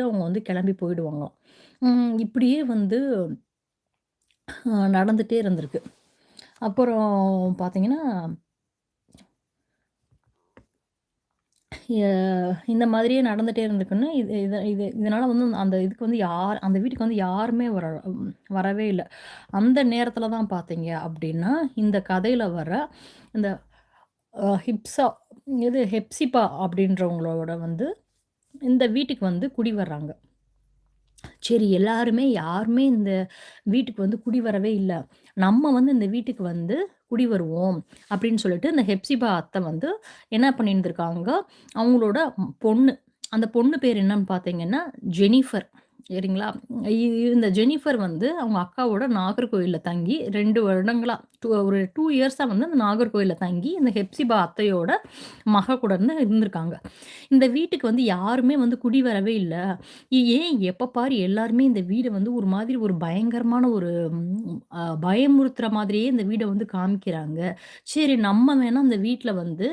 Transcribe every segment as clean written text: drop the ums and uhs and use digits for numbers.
அவங்க வந்து கிளம்பி போயிடுவாங்களாம். இப்படியே வந்து நடந்துட்டே இருந்திருக்கு. அப்புறம் பார்த்தீங்கன்னா, எ இந்த மாதிரியே நடந்துட்டே இருந்திருக்குன்னு, இது இது இது இதனால வந்து அந்த இதுக்கு வந்து அந்த வீட்டுக்கு வந்து யாருமே வரவே இல்ல. அந்த நேரத்தில தான் பார்த்தீங்க அப்படின்னா, இந்த கதையில வர இந்த ஹிப்ஸா ஹெப்சிபா அப்படின்றவங்களோட வந்து இந்த வீட்டுக்கு வந்து குடி வர்றாங்க. சரி எல்லாருமே யாருமே இந்த வீட்டுக்கு வந்து குடி வரவே இல்ல. நம்ம வந்து இந்த வீட்டுக்கு வந்து குடி வருவோம் அப்படின்னு சொல்லிட்டு இந்த ஹெப்சிபா அத்தை வந்து என்ன பண்ணியிருந்திருக்காங்க, அவங்களோட பொண்ணு. அந்த பொண்ணு பேர் என்னன்னு பார்த்தீங்கன்னா, ஜெனிஃபர். சரிங்களா? இ இந்த ஜெனிஃபர் வந்து அவங்க அக்காவோட நாகர்கோவில்ல தங்கி 2 வருடங்களா ஒரு 2 இயர்ஸா வந்து அந்த நாகர்கோவில்ல தங்கி இந்த ஹெப்சிபா அத்தையோட மக கூட இருந்து இருந்திருக்காங்க. இந்த வீட்டுக்கு வந்து யாருமே வந்து குடி வரவே இல்ல. ஏன் எப்ப பாரு எல்லாருமே இந்த வீட வந்து ஒரு மாதிரி ஒரு பயங்கரமான ஒரு பயமுறுத்துற மாதிரியே இந்த வீட வந்து காமிக்கிறாங்க. சரி நம்ம வேணா அந்த வீட்ல வந்து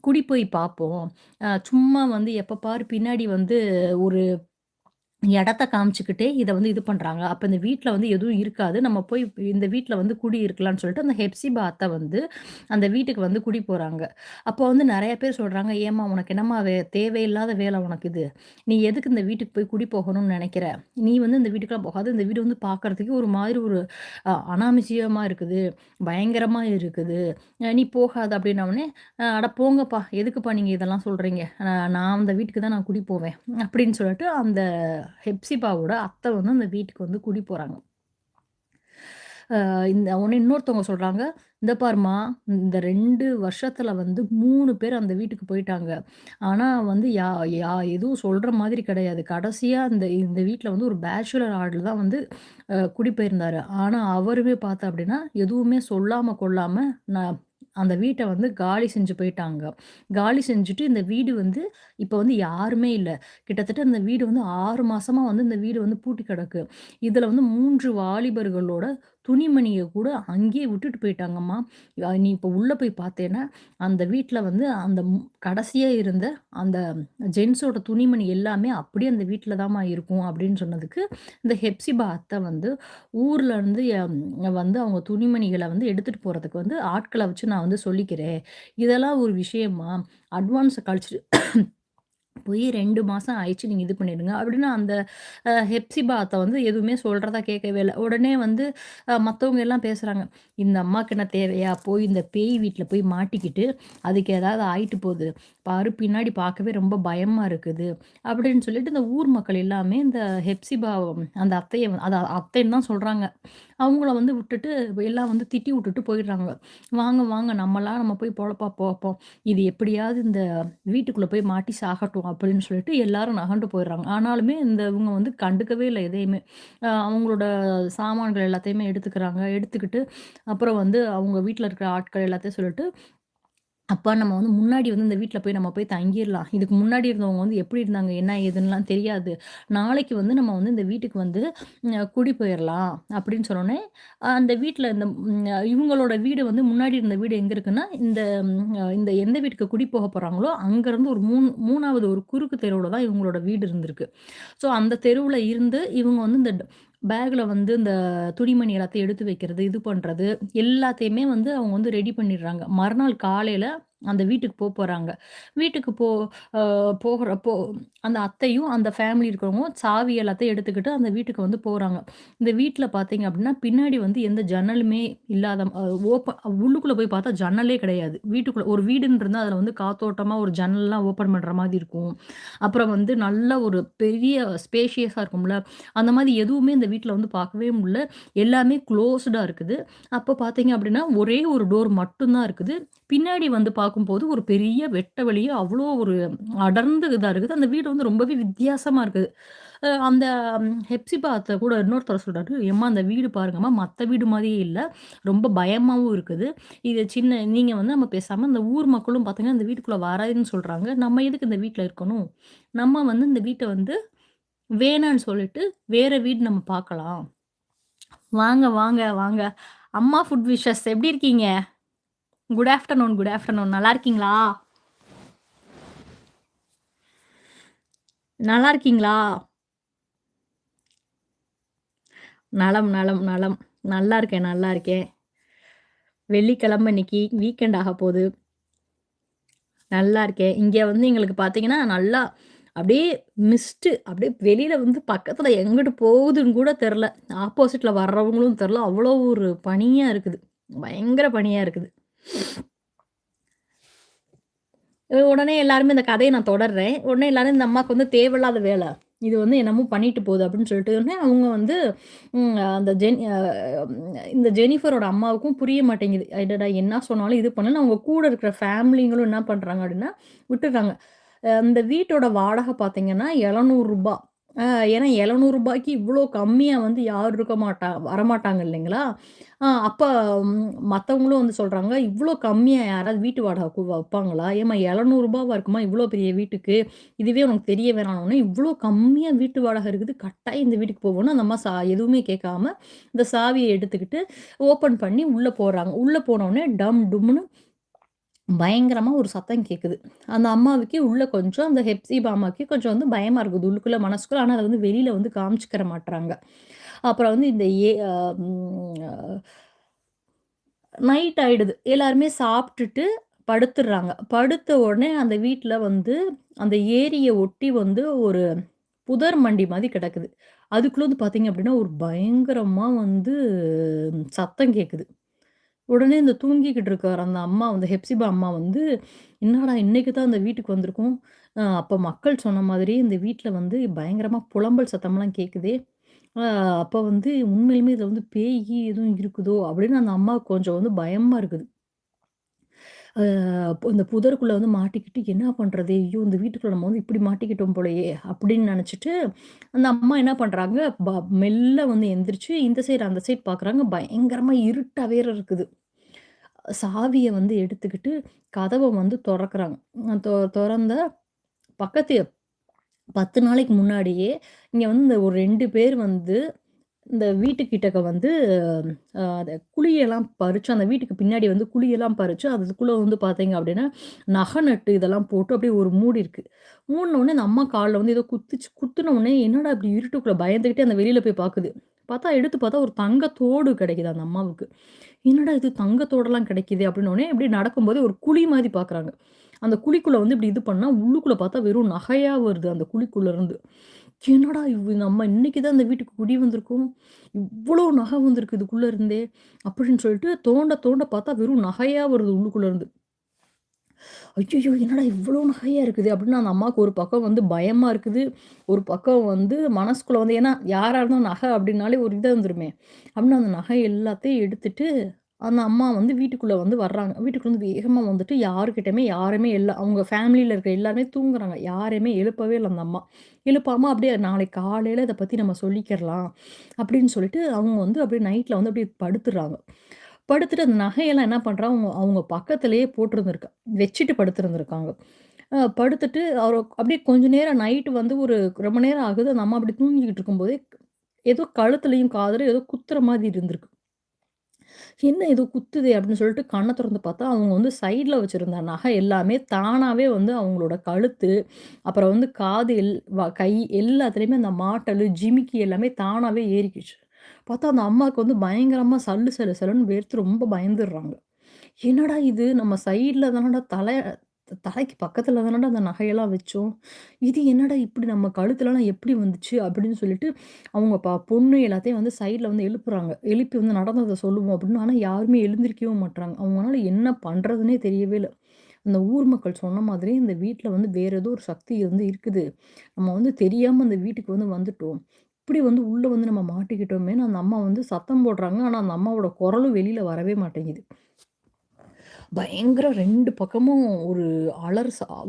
குடி போய் பார்ப்போம். சும்மா வந்து எப்ப பாரு பின்னாடி வந்து ஒரு இடத்த காமிச்சுக்கிட்டே இத வந்து இது பண்றாங்க. அப்ப இந்த வீட்ல வந்து எதுவும் இருக்காது. நம்ம போய் இந்த வீட்ல வந்து குடி இருக்கலாம்ன்னு சொல்லிட்டு அந்த ஹெப்சிபா அத்த வந்து அந்த வீட்டுக்கு வந்து குடி போறாங்க. அப்போ வந்து நெறைய பேர் சொல்றாங்க, "ஏம்மா உனக்கு என்னம்மா தேவையில்லாத வேல உனக்கு இது. நீ எதுக்கு இந்த வீட்டுக்கு போய் குடி போகணும்னு நெனைக்கிற? நீ வந்து இந்த வீட்டுக்குலாம் போகாத. இந்த வீடு வந்து பார்க்கறதுக்கே ஒரு மாதிரி ஒரு அனாமசியமா இருக்குது. பயங்கரமா இருக்குது. நீ போகாத" அப்படின்னோனே, "அட போங்கப்பா! எதுக்குப்பா நீங்க இதெல்லாம் சொல்றீங்க? நான் அந்த வீட்டுக்கு தான் நான் குடி போவேன்." அப்படின்னு சொல்லிட்டு அந்த ஹெப்சிபாவோட அத்தை வந்து அந்த வீட்டுக்கு வந்து குடி போறாங்க. இந்த உடனே இன்னொருத்தவங்க சொல்றாங்க, "இந்த பாரும்மா, இந்த 2 வருஷத்துல வந்து 3 பேர் அந்த வீட்டுக்கு போயிட்டாங்க. ஆனா வந்து எதுவும் சொல்ற மாதிரி கிடையாது. கடைசியா இந்த இந்த வீட்ல வந்து ஒரு பேச்சுலர் ஆர்டர் தான் வந்து குடிபெயர்ந்தாரு. ஆனா அவருமே பார்த்தா அப்படின்னா, எதுவுமே சொல்லாம கொள்ளாம நான் அந்த வீட்ட வந்து காலி செஞ்சு போயிட்டாங்க. காலி செஞ்சுட்டு இந்த வீடு வந்து இப்ப வந்து யாருமே இல்ல. கிட்டத்தட்ட இந்த வீடு வந்து 6 மாசமா வந்து இந்த வீடு வந்து பூட்டி கிடக்கு. இதுல வந்து 3 வாலிபர்களோட துணிமணிய கூட அங்கேயே விட்டுட்டு போயிட்டாங்கம்மா. நீ இப்ப உள்ள போய் பார்த்தேன்னா, அந்த வீட்ல வந்து அந்த கடைசியா இருந்த அந்த ஜென்ஸோட துணிமணி எல்லாமே அப்படியே அந்த வீட்ல தாம்மா இருக்கும் அப்படின்னு சொன்னதுக்கு, இந்த ஹெப்சிபா அத்தை வந்து ஊர்ல இருந்து வந்து அவங்க துணிமணிகள வந்து எடுத்துட்டு போறதுக்கு வந்து ஆட்கள வச்சு நான் வந்து சொல்லிக்கிறேன். இதெல்லாம் ஒரு விஷயமா? அட்வான்ஸ கழிச்சுட்டு போய் 2 மாசம் ஆயிடுச்சு. நீங்க இது பண்ணிடுங்க. அப்படின்னு அந்த ஹெப்சிபா அத்த வந்து எதுவுமே சொல்றதா கேட்கவே இல்ல. உடனே வந்து மத்தவங்க எல்லாம் பேசுறாங்க. இந்த அம்மாக்கு என்ன தேவையா? போய் இந்த பேய் வீட்ல போய் மாட்டிக்கிட்டு, அதுக்கு ஏதாவது ஆயிட்டு போது. பாரு பின்னாடி பார்க்கவே ரொம்ப பயமா இருக்குது. அப்படின்னு சொல்லிட்டு இந்த ஊர் மக்கள் எல்லாமே இந்த ஹெப்சிபா அந்த அத்தைய அத்தைன்னு தான் சொல்றாங்க. அவங்கள வந்து விட்டுட்டு எல்லாம் வந்து திட்டி விட்டுட்டு போயிடுறாங்க. வாங்க, வாங்க நம்ம போய் பொழப்பா பார்ப்போம். இது எப்படியாவது இந்த வீட்டுக்குள்ள போய் மாட்டி சாகட்டும் அப்படின்னு சொல்லிட்டு எல்லாரும் நகண்டு போயிடுறாங்க. ஆனாலுமே இவங்க வந்து கண்டுக்கவே இல்ல எதையுமே. அவங்களோட சாமான்கள் எல்லாத்தையுமே எடுத்துக்கிறாங்க. எடுத்துக்கிட்டு அப்புறம் வந்து அவங்க வீட்ல இருக்கிற ஆட்கள் எல்லாத்தையும் சொல்லிட்டு அப்பா நம்ம வந்து முன்னாடி வந்து இந்த வீட்ல போய் நம்ம போய் தங்கிர்லாம். இதுக்கு முன்னாடி இருந்தவங்க வந்து எப்படி இருந்தாங்க, என்ன ஏதுன்னுலாம் தெரியாது. நாளைக்கு வந்து நம்ம வந்து இந்த வீட்டுக்கு வந்து குடி போயிரலாம் அப்படின்னு சொன்னோனே, அந்த வீட்ல இந்த இவங்களோட வீடு வந்து முன்னாடி இருந்த வீடு எங்க இருக்குன்னா, இந்த எந்த வீட்டுக்கு குடி போக போறாங்களோ, அங்கருந்து ஒரு 3வது ஒரு குறுக்கு தெருவுல தான் இவங்களோட வீடு இருந்திருக்கு. ஸோ அந்த தெருவுல இருந்து இவங்க வந்து இந்த பேக்ல வந்து இந்த துணிமணி எல்லாத்தையும் எடுத்து வைக்கிறது, இது பண்றது எல்லாத்தையுமே வந்து அவங்க வந்து ரெடி பண்ணிடுறாங்க. மறுநாள் காலையில அந்த வீட்டுக்கு போறாங்க. வீட்டுக்கு அ போகுறப்போ அந்த அத்தையும், அந்த ஃபேமிலி இருக்கிறவங்களும் சாவி எல்லாத்தையும் எடுத்துக்கிட்டு அந்த வீட்டுக்கு வந்து போறாங்க. இந்த வீட்ல பார்த்தீங்க அப்படின்னா, பின்னாடி வந்து எந்த ஜன்னலுமே இல்லாத உள்ளுக்குள்ள போய் பார்த்தா ஜன்னலே கிடையாது. வீட்டுக்குள்ள ஒரு வீடுன்னு இருந்தா அதில வந்து காத்தோட்டமா ஒரு ஜன்னல்லாம் ஓப்பன் பண்ற மாரி இருக்கும். அப்புறம் வந்து நல்ல ஒரு பெரிய ஸ்பேஷியஸா இருக்கும்ல. அந்த மாரி எதுவுமே இந்த வீட்ல வந்து பார்க்கவே முடியல. எல்லாமே குளோஸ்டா இருக்குது. அப்போ பார்த்தீங்க அப்படின்னா, ஒரே ஒரு டோர் மட்டும் தான் இருக்குது. பின்னாடி வந்து பார்க்கும்போது ஒரு பெரிய வெட்ட வெளியா அவ்ளோ ஒரு அடர்ந்து இதா இருக்குது. அந்த வீடு வந்து ரொம்பவே வித்தியாசமா இருக்குது. அந்த ஹெப்சிபா அத்த கூட இன்னொருத்தர் சொல்றாரு, "எம்மா அந்த வீடு பாருங்கம்மா, மத்த வீடு மாரியே இல்ல. ரொம்ப பயமாவும் இருக்குது. இது நீங்க வந்து நம்ம பேசாம இந்த ஊர் மக்களும் பார்த்தீங்கன்னா, இந்த வீட்டுக்குள்ள வராதுன்னு சொல்றாங்க. நம்ம எதுக்கு இந்த வீட்ல இருக்கணும்? நம்ம வந்து இந்த வீட்ட வந்து வேணான்னு சொல்லிட்டு, வேற வீடு நம்ம பார்க்கலாம். வாங்க, வாங்க, வாங்க. அம்மா ஃபுட் விஷஸ் எப்படி இருக்கீங்க? Good afternoon, good afternoon. நல்லா இருக்கீங்களா? நல்லா இருக்கீங்களா? நலம், நலம், நலம். நல்லா இருக்கேன், நல்லா இருக்கேன். வெள்ளிக்கிழமை இன்னைக்கு வீக்கெண்ட் ஆகப்போது. நல்லா இருக்கேன். இங்க வந்து எங்களுக்கு பார்த்தீங்கன்னா, நல்லா அப்படியே மிஸ்ட்டு அப்படியே வெளியில வந்து பக்கத்துல எங்கிட்டு போகுதுன்னு கூட தெர்ல. ஆப்போசிட்ல வர்றவங்களும் தெர்ல. அவ்வளோ ஒரு பனியா இருக்குது. பயங்கர பனியா இருக்குது. உடனே எல்லாருமே இந்த கதைய நான் தொடர்றேன். உடனே எல்லாரும் இந்த அம்மாவுக்கு வந்து தேவையில்லாத வேல. இது வந்து என்னமோ பண்ணிட்டு போகுது அப்படின்னு சொல்லிட்டு உடனே அவங்க வந்து அந்த இந்த ஜெனிஃபரோட அம்மாவுக்கும் புரிய மாட்டேங்குது. அடடா! என்ன சொன்னாலும் இது பண்ணலன்னு அவங்க கூட இருக்கிற ஃபேமிலிங்களும் என்ன பண்றாங்க அப்படின்னா, விட்டுர்றாங்க. அந்த வீட்டோட வாடகை பார்த்தீங்கன்னா ரூ. 700. அ ஏன்னா ரூ. 700க்கு இவ்ளோ கம்மியா வந்து யாரும் இருக்க வரமாட்டாங்க இல்லைங்களா? அப்ப மத்தவங்களும் வந்து சொல்றாங்க, "இவ்ளோ கம்மியா யாராவது வீட்டு வாடகை வப்பாங்களா? ஏம்மா ரூ. 700வா இருக்குமா இவ்ளோ பெரிய வீட்டுக்கு? இதுவே உனக்கு தெரிய வேணாம்னோனே, இவ்ளோ கம்மியா வீட்டு வாடகை இருக்குது. கட்டாயம் இந்த வீட்டுக்கு போவோம்ன்னு" அந்த அம்மா எதுவுமே கேட்காம, இந்த சாவிய எடுத்துக்கிட்டு ஓப்பன் பண்ணி உள்ள போறாங்க. உள்ள போனோனே டம் டும்ன்னு பயங்கரமா ஒரு சத்தம் கேட்குது. அந்த அம்மாவுக்கே உள்ள கொஞ்சம் அந்த ஹெப்சிபா அம்மாவுக்கே கொஞ்சம் வந்து பயமா இருக்குது. உள்ளுக்குள்ள மனசுக்குள்ள. ஆனா அத வந்து வெளியில வந்து காமிச்சுக்கிற மாட்றாங்க. அப்புறம் வந்து இந்த ஏ அ ம் நைட் ஆயிடுது. எல்லாருமே சாப்ட்டுட்டு படுத்துடுறாங்க. படுத்த உடனே அந்த வீட்ல வந்து அந்த ஏரிய ஒட்டி வந்து ஒரு புதர் மண்டி மாரி கிடக்குது. அதுக்குள்ள வந்து பார்த்தீங்க அப்டின்னா, ஒரு பயங்கரமா வந்து சத்தம் கேட்குது. உடனே இந்த தூங்கிக்கிட்டு இருக்காரு அந்த அம்மா வந்து ஹெப்சிபா அம்மா வந்து, "என்னடா இன்னைக்கு தான் அந்த வீட்டுக்கு வந்திருக்கோம். அப்ப மக்கள் சொன்ன மாதிரி இந்த வீட்ல வந்து பயங்கரமா புலம்பல் சத்தம்லாம் கேட்குதே. அ அப்ப வந்து உண்மையிலுமே இதுல வந்து பேய் கீய் எதுவும் இருக்குதோ?" அப்படின்னு அந்த அம்மாவுக்கு கொஞ்சம் வந்து பயமா இருக்குது. அ இந்த புதருக்குள்ள வந்து மாட்டிக்கிட்டு என்ன பண்றது? ஐயோ! இந்த வீட்டுக்குள்ள நம்ம வந்து இப்படி மாட்டிக்கிட்டோம் போலயே! அப்படின்னு நெனச்சுட்டு, அந்த அம்மா என்ன பண்றாங்க, மெல்ல வந்து எந்திரிச்சு இந்த சைடு, அந்த சைடு பாக்குறாங்க. பயங்கரமா இருட்டா வேற இருக்குது. சாவிய வந்து எடுத்துக்கிட்டு கதவ வந்து தொறக்குறாங்க. தொறந்தா பக்கத்து 10 நாளைக்கு முன்னாடியே, இங்க வந்து இந்த ஒரு 2 பேர் வந்து இந்த வீட்டு கிட்டக்க வந்து அத குழியெல்லாம் பறிச்சு, அந்த வீட்டுக்கு பின்னாடி வந்து குழியெல்லாம் பறிச்சு, அதுக்குள்ள வந்து பார்த்தீங்க அப்டின்னா, நகை நட்டு இதெல்லாம் போட்டு அப்டியே ஒரு மூடியிருக்கு. மூடுனோனே அந்த அம்மா கால்ல வந்து ஏதோ குத்துச்சு. குத்துன உடனே என்னடா இப்டி இருட்டுக்குள்ள பயந்துகிட்டே அந்த வெளியில போய் பாக்குது. எடுத்து பார்த்தா ஒரு தங்க தோடு கிடைக்குது அந்த அம்மாவுக்கு. என்னடா இது தங்கத்தோடலாம் கிடைக்குதே! அப்டின்னோனே இப்டி நடக்கும்போது ஒரு குழி மாரி பாக்குறாங்க. அந்த குழிக்குள்ள வந்து இப்டி இது பண்ணா, உள்ளுக்குள்ள பார்த்தா வெறும் நகையா வருது அந்த குழிக்குள்ள இருந்து. என்னடா நம்ம இன்னைக்கு தான் இந்த வீட்டுக்கு குடி வந்திருக்கோம். இவ்ளோ நகை வந்திருக்கு இதுக்குள்ள இருந்தே! அப்படின்னு சொல்லிட்டு தோண்ட தோண்ட பார்த்தா வெறும் நகையா வருது உள்ளுக்குள்ள இருந்து. ஐய்யய்யோ! என்னடா இவ்ளோ நகையா இருக்குது அப்படின்னு அந்த அம்மாவுக்கு ஒரு பக்கம் வந்து பயமா இருக்குது. ஒரு பக்கம் வந்து மனசுக்குள்ள வந்து ஏன்னா யாரா இருந்தாலும் நகை அப்படின்னாலே ஒரு இது வந்துருமே. அப்படின்னு அந்த நகை எல்லாத்தையும் எடுத்துட்டு அந்த அம்மா வந்து வீட்டுக்குள்ள வந்து வர்றாங்க. வீட்டுக்குள்ள வந்து வேகமா வந்துட்டு யாருகிட்டயுமே யாருமே இல்ல. அவங்க ஃபேமிலில இருக்க எல்லாருமே தூங்குறாங்க. யாரையுமே எழுப்பவே இல்ல அந்த அம்மா. எழுப்பாம அப்படியே நாளைக்கு காலையில இத பத்தி நம்ம சொல்லிக்கிறலாம். அப்படின்னு சொல்லிட்டு அவங்க வந்து அப்படியே நைட்ல வந்து அப்படியே படுத்துடுறாங்க. படுத்துட்டு அந்த நகையெல்லாம் என்ன பண்றாங்க, அவங்க அவங்க பக்கத்திலேயே போட்டிருந்திருக்கு. வச்சுட்டு படுத்திருந்திருக்காங்க. படுத்துட்டு அவரு அப்படியே கொஞ்ச நேரம் நைட்டு வந்து ஒரு ரொம்ப நேரம் ஆகுது. அந்த அம்மா அப்படி தூங்கிக்கிட்டு இருக்கும்போதே, ஏதோ கழுத்துலயும், காதுலயும் ஏதோ குத்துற மாதிரி இருந்திருக்கு. "என்ன ஏதோ குத்துதே!" அப்படின்னு சொல்லிட்டு கண்ண தொறந்து பார்த்தா, அவங்க வந்து சைட்ல வச்சிருந்த நகை எல்லாமே தானாவே வந்து அவங்களோட கழுத்து, அப்புறம் வந்து காது கை எல்லாத்துலயுமே அந்த மாட்டலு, ஜிமிக்கி எல்லாமே தானாவே ஏறிக்கிச்சு. பார்த்தா அந்த அம்மாவுக்கு வந்து பயங்கரமா சல்லு சல்லு சல்லுன்னு வேர்த்து ரொம்ப பயந்துர்றாங்க. என்னடா இது! நம்ம சைட்ல தானடா தலைக்கு பக்கத்துல தானடா அந்த நகையெல்லாம் வச்சோம். இது என்னடா இப்படி நம்ம கழுத்துலலாம் எப்படி வந்துச்சு? அப்படின்னு சொல்லிட்டு அவங்க பொண்ணு எல்லாத்தையும் வந்து சைட்ல வந்து எழுப்புறாங்க. எழுப்பி வந்து நடந்தத சொல்லுவோம் அப்படின்னு. ஆனா யாருமே எழுந்திரிக்கவும் மாட்றாங்க. அவங்கனால என்ன பண்றதுன்னே தெரியவே இல்ல. அந்த ஊர் மக்கள் சொன்ன மாதிரி இந்த வீட்ல வந்து வேற ஏதோ ஒரு சக்தி வந்து இருக்குது. நம்ம வந்து தெரியாம அந்த வீட்டுக்கு வந்து வந்துட்டோம். இப்படி வந்து உள்ள வந்து நம்ம மாட்டிக்கிட்டோமேன்னு அந்த அம்மா வந்து சத்தம் போடுறாங்க. ஆனா அந்த அம்மாவோட குரலும் வெளியில வரவே மாட்டேங்குது. பயங்கர 2 பக்கமும் ஒரு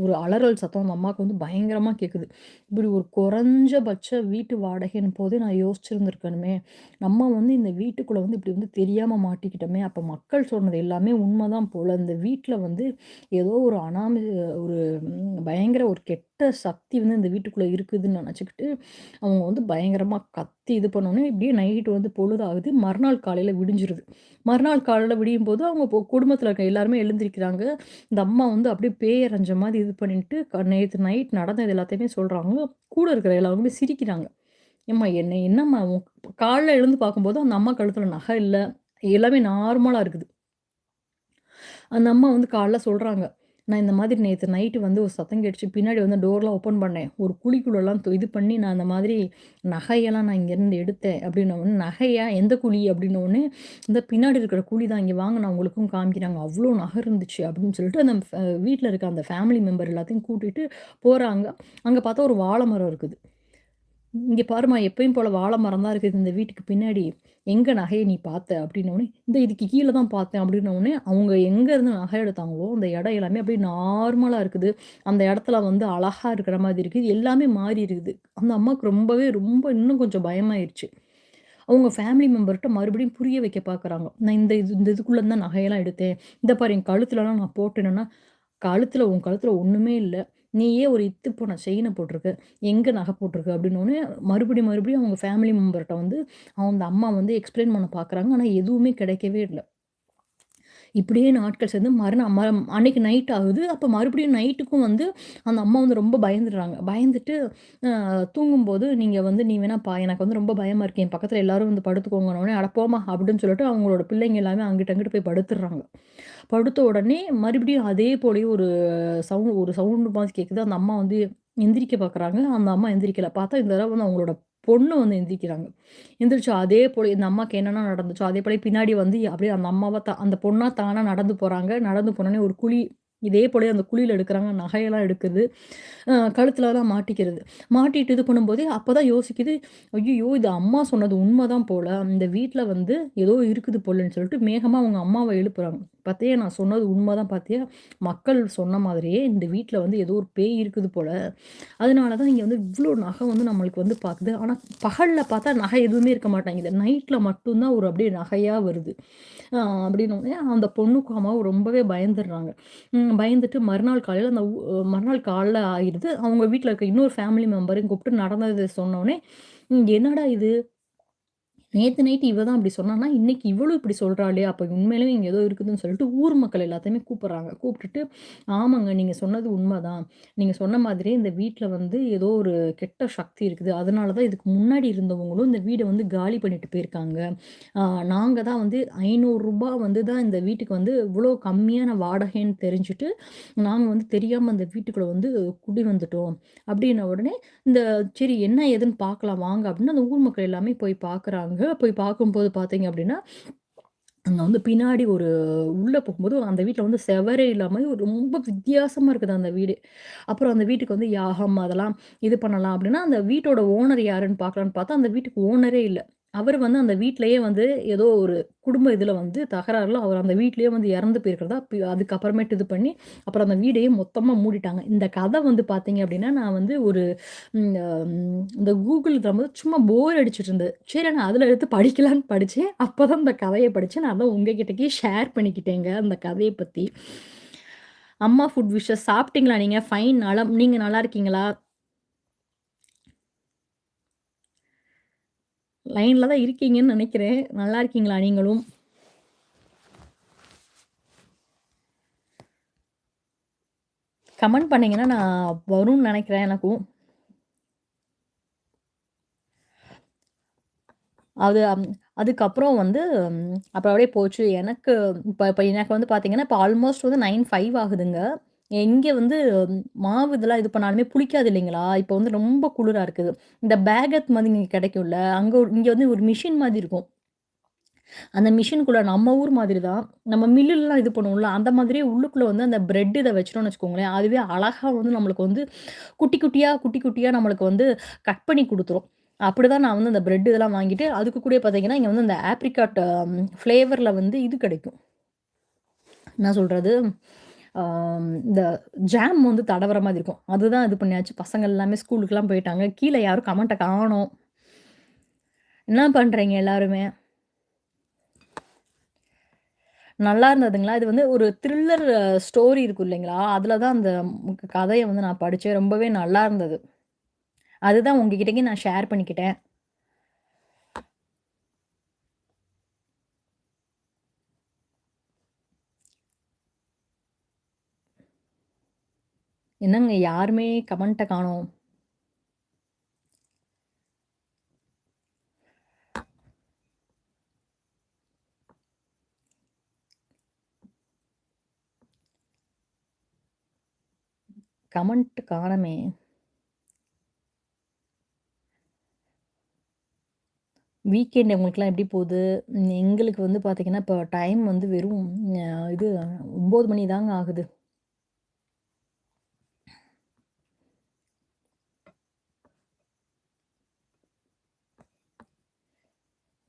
ஒரு அலறல் சத்தம் அந்த அம்மாவுக்கு வந்து பயங்கரமா கேட்குது. இப்படி ஒரு குறைஞ்சபட்ச வீட்டு வாடகைன்னு போதே நான் யோசிச்சிருந்திருக்கணுமே! நம்ம வந்து இந்த வீட்டுக்குள்ள வந்து இப்படி வந்து தெரியாம மாட்டிக்கிட்டோமே! அப்ப மக்கள் சொன்னது எல்லாமே உண்மதான் போல. இந்த வீட்ல வந்து ஏதோ ஒரு ஒரு பயங்கர ஒரு கெட்ட சக்தி வந்து இந்த வீட்டுக்குள்ள இருக்குதுன்னு நெனச்சுக்கிட்டு, அவங்க வந்து பயங்கரமா கத்தி இது பண்ணோனே, இப்படியே நைட் வந்து பொழுதாகுது. மறுநாள் காலையில விடிஞ்சிருது. மறுநாள் காலையில விடியும்போது அவங்க குடும்பத்தில இருக்க எல்லாருமே எழுந்திரிக்கிறாங்க. இந்த அம்மா வந்து அப்படியே பேய் அறைஞ்ச மாரி இது பண்ணிட்டு, நேத்து நைட் நடந்தது எல்லாத்தையுமே சொல்றாங்க. கூட இருக்கிற எல்லாருமே சிரிக்கிறாங்க. "ஏம்மா என்னம்மா காலைல எழுந்து பார்க்கும்போது அந்த அம்மா கழுத்துல நகை இல்ல. எல்லாமே நார்மலா இருக்குது." அந்த அம்மா வந்து காலைல சொல்றாங்க. "நான் இந்த மாதிரி நேத்து நைட்டு வந்து ஒரு சத்தம் கேட்டுச்சு. பின்னாடி வந்து டோர்லாம் ஓப்பன் பண்ணேன். ஒரு குழிக்குள்ளலாம் இது பண்ணி நான் அந்த மாதிரி நகையெல்லாம் நான் இங்கேருந்து எடுத்தேன்." அப்படின்னவுடனே, "நகையா? எந்த குழி?" அப்படின்னவுடனே, "இந்த பின்னாடி இருக்கிற குழி தான். இங்க வாங்க நான் உங்களுக்கும் காமிக்கிறேங்க. அவ்ளோ நகை இருந்துச்சு." அப்படின்னு சொல்லிட்டு அந்த வீட்ல இருக்க அந்த ஃபேமிலி மெம்பர் எல்லாத்தையும் கூட்டிட்டு போறாங்க. அங்க பார்த்தா ஒரு வாழ மரம் இருக்குது. "இங்க பாரும்மா, எப்பயும் போல வாழ மரம் தான் இருக்குது இந்த வீட்டுக்கு பின்னாடி. எங்க நகைய நீ பார்த்த?" அப்படின்னோனே, "இந்த இதுக்கு கீழ தான் பார்த்தேன்." அப்படின்னோனே, அவங்க எங்க இருந்து நகை எடுத்தாங்களோ, அந்த இடம் எல்லாமே அப்படியே நார்மலா இருக்குது. அந்த இடத்துல வந்து அழகா இருக்கிற மாதிரி இருக்குது. எல்லாமே மாறி இருக்குது. அந்த அம்மாவுக்கு ரொம்பவே ரொம்ப இன்னும் கொஞ்சம் பயமாயிருச்சு. அவங்க ஃபேமிலி மெம்பர்ட்ட மறுபடியும் புரிய வைக்க பார்க்குறாங்க. "நான் இந்த இதுக்குள்ள இருந்து தான் நகையெல்லாம் எடுத்தேன். இந்த பாரு என் கழுத்துலலாம் நான் போட்டேனேன்னா" உன் கழுத்துல ஒண்ணுமே இல்ல. நீ ஏன் ஒரு இத்து போன செயின போட்டிருக்க? எங்க நகை போட்டிருக்க?" அப்படின்னோனே, மறுபடியும் அவங்க ஃபேமிலி மெம்பர்ட்ட வந்து அந்த அம்மா வந்து எக்ஸ்ப்ளைன் பண்ண பார்க்குறாங்க. ஆனா எதுவுமே கிடைக்கவே இல்ல. இப்படியே நாட்கள் சேர்ந்து அன்னைக்கு நைட் ஆகுது. அப்ப மறுபடியும் நைட்டுக்கும் வந்து அந்த அம்மா வந்து ரொம்ப பயந்துடுறாங்க. பயந்துட்டு தூங்கும்போது, "நீ வேணா எனக்கு வந்து ரொம்ப பயமா இருக்கு. என் பக்கத்துல எல்லாரும் வந்து படுத்துக்கோங்கன்னோனே." "அட போம்மா" அப்படின்னு சொல்லிட்டு அவங்களோட பிள்ளைங்க எல்லாமே அங்கிட்டு, அங்கிட்டு போய் படுத்துடுறாங்க. படுத்த உடனே மறுபடியும் அதே போலயே ஒரு சவுண்ட் மாதிரி கேட்குது. அந்த அம்மா வந்து எந்திரிக்க பார்க்குறாங்க. அந்த அம்மா எந்திரிக்கல. பார்த்தா இந்த தடவ வந்து அவங்களோட பொண்ணு வந்து எந்திரிக்கிறாங்க. எந்திரிச்சு அதே போல இந்த அம்மாக்கு என்னென்ன நடந்துச்சோ, அதே போல பின்னாடி வந்து அப்படியே அந்த அம்மாவ அந்த பொண்ணா தானா நடந்து போறாங்க. நடந்து போனோனே ஒரு குழி இதே போலயே அந்த குழியில எடுக்குறாங்க. நகையெல்லாம் எடுக்குது. கழுத்துலலாம் மாட்டிக்கிறது. மாட்டிட்டு இது பண்ணும்போதே அப்பதான் யோசிக்குது, "ஐய்யய்யோ! இது அம்மா சொன்னது உண்மதான் போல. இந்த வீட்ல வந்து ஏதோ இருக்குது போலன்னு" சொல்லிட்டு வேகமா அவங்க அம்மாவ எழுப்புறாங்க. "பாத்தியா நான் சொன்னது உண்மதான் பாத்தியா? மக்கள் சொன்ன மாதிரியே இந்த வீட்ல வந்து ஏதோ ஒரு பேய் இருக்குது போல. அதனால தான் இங்க வந்து இவ்ளோ நகை வந்து நம்மளுக்கு வந்து பாக்குது. ஆனா பகல்ல பாத்தா நகை எதுவுமே இருக்க மாட்டேங்குது. நைட்ல மட்டும் தான் ஒரு அப்படியே நகையா வருது." அ அப்படின்னோனே அந்த பொண்ணுக்கும் அம்மாவும் ரொம்பவே பயந்துடுறாங்க. பயந்துட்டு மறுநாள் காலைல ஆயிருது. அவங்க வீட்ல இருக்க இன்னொரு ஃபேமிலி மெம்பரையும் கூப்பிட்டு நடந்தத சொன்னோனே, "என்னடா இது? நேத்து நைட்டு இவ தான் அப்படி சொன்னான்னா, இன்னைக்கு இவளும் இப்படி சொல்றாளே! அப்ப உண்மையிலேயே இங்க ஏதோ இருக்குதுன்னு சொல்லிட்டு ஊர் மக்கள் எல்லாத்தையுமே கூப்பிடுறாங்க. கூப்பிட்டுட்டு, "ஆமாங்க. நீங்க சொன்னது உண்மதான். நீங்க சொன்ன மாதிரியே இந்த வீட்ல வந்து ஏதோ ஒரு கெட்ட சக்தி இருக்குது. அதனால தான் இதுக்கு முன்னாடி இருந்தவங்களும் இந்த வீட வந்து காலி பண்ணிட்டு போயிருக்காங்க. ஆ நாங்க தான் வந்து ரூ. 500 வந்து தான் இந்த வீட்டுக்கு வந்து இவ்ளோ கம்மியான வாடகைன்னு தெரிஞ்சுட்டு, நாங்க வந்து தெரியாம அந்த வீட்டுக்குள்ள வந்து குடி வந்துட்டோம்." அப்படின்ன உடனே இந்த சரி என்ன ஏதுன்னு பார்க்கலாம் வாங்க அப்படின்னு அந்த ஊர் மக்கள் எல்லாமே போய் பார்க்குறாங்க. போய் பார்க்கும்போது பார்த்தீங்க அப்படின்னா, அங்க வந்து பின்னாடி உள்ள போகும்போது அந்த வீட்ல வந்து செவரே இல்லாம ஒரு ரொம்ப வித்தியாசமா இருக்குது அந்த வீடு. அப்புறம் அந்த வீட்டுக்கு வந்து யாகம் அதெல்லாம் இது பண்ணலாம் அப்படின்னா, அந்த வீட்டோட ஓனர் யாருன்னு பார்க்கலான்னு பார்த்தா, அந்த வீட்டுக்கு ஓனரே இல்ல. அவரு வந்து அந்த வீட்லயே வந்து ஏதோ ஒரு குடும்ப இதுல வந்து தகராறுல அவர் அந்த வீட்லயே வந்து இறந்து போயிருக்கிறதா அதுக்கப்புறமேட்டு இது பண்ணி, அப்புறம் அந்த வீடையே மொத்தமா மூடிட்டாங்க. இந்த கதை வந்து பார்த்தீங்க அப்படின்னா, நான் வந்து ஒரு ம் அ இந்த கூகுள் தரம்போது சும்மா போர் அடிச்சுட்டு இருந்தது. சரி நான் அதில எடுத்து படிக்கலான்னு படிச்சேன். அப்பதான் இந்த கதைய படிச்சேன். நான் அதான் உங்ககிட்டயே ஷேர் பண்ணிக்கிட்டேங்க, அந்த கதைய பத்தி. அம்மா ஃபுட் விஷஸ் சாப்பிட்டீங்களா நீங்க? ஃபைன் நலம். நீங்க நல்லா இருக்கீங்களா? லைன்ல தான் இருக்கீங்கன்னு நெனைக்கிறேன். நல்லா இருக்கீங்களா நீங்களும்? கமெண்ட் பண்ணீங்கன்னா, நான் வரும்னு நெனைக்கிறேன் எனக்கும். அது அதுக்கப்புறம் வந்து அப்புறம் அப்படியே போச்சு. இப்ப இப்ப எனக்கு வந்து பார்த்தீங்கன்னா, இப்ப ஆல்மோஸ்ட் வந்து 9:05 ஆகுதுங்க. இங்க வந்து மாவு இதெல்லாம் இது பண்ணாலுமே புளிக்காது இல்லைங்களா? இப்ப வந்து ரொம்ப குளிரா இருக்குது. இந்த பேகத் மாதிரி இங்க கிடைக்கும்ல, இங்க வந்து ஒரு மிஷின் மாதிரி இருக்கும். அந்த மிஷின்குள்ள நம்ம ஊர் மாதிரி தான். நம்ம மில்லுலலாம் இது பண்ணுவோம்ல, அந்த மாதிரியே உள்ளுக்குள்ள வந்து அந்த பிரெட் இத வச்சுட்டோம்னு வச்சுக்கோங்களேன், அதுவே அழகா வந்து நம்மளுக்கு வந்து குட்டி குட்டியா நம்மளுக்கு வந்து கட் பண்ணி குடுத்துரும். அப்படிதான் நான் வந்து அந்த பிரெட் இதெல்லாம் வாங்கிட்டு, அதுக்கு கூடயே பார்த்தீங்கன்னா, இங்க வந்து இந்த ஆப்ரிகாட் ஃப்ளேவர்ல வந்து இது கிடைக்கும். என்ன சொல்றது? இந்த ஜாம் வந்து தடவுற மாதிரி இருக்கும். அதுதான் இது பண்ணியாச்சு. பசங்க எல்லாமே ஸ்கூலுக்குலாம் போயிட்டாங்க. கீழ யாரும் கமெண்ட்ட காணோம். என்ன பண்றீங்க எல்லாருமே? நல்லா இருந்ததுங்களா? இது வந்து ஒரு த்ரில்லர் ஸ்டோரி இருக்கும் இல்லைங்களா? அதுல தான் அந்த கதைய வந்து நான் படிச்சேன். ரொம்பவே நல்லா இருந்தது. அதுதான் உங்ககிட்டயும் நான் ஷேர் பண்ணிக்கிட்டேன். என்னங்க யாருமே கமெண்ட்ட காணோம்? கமெண்ட் காணோமே! வீக்கெண்ட் உங்களுக்கெல்லாம் எப்படி போகுது? எங்களுக்கு வந்து பார்த்தீங்கன்னா, இப்போ டைம் வந்து வெறும் இது 9 மணி தாங்க ஆகுது.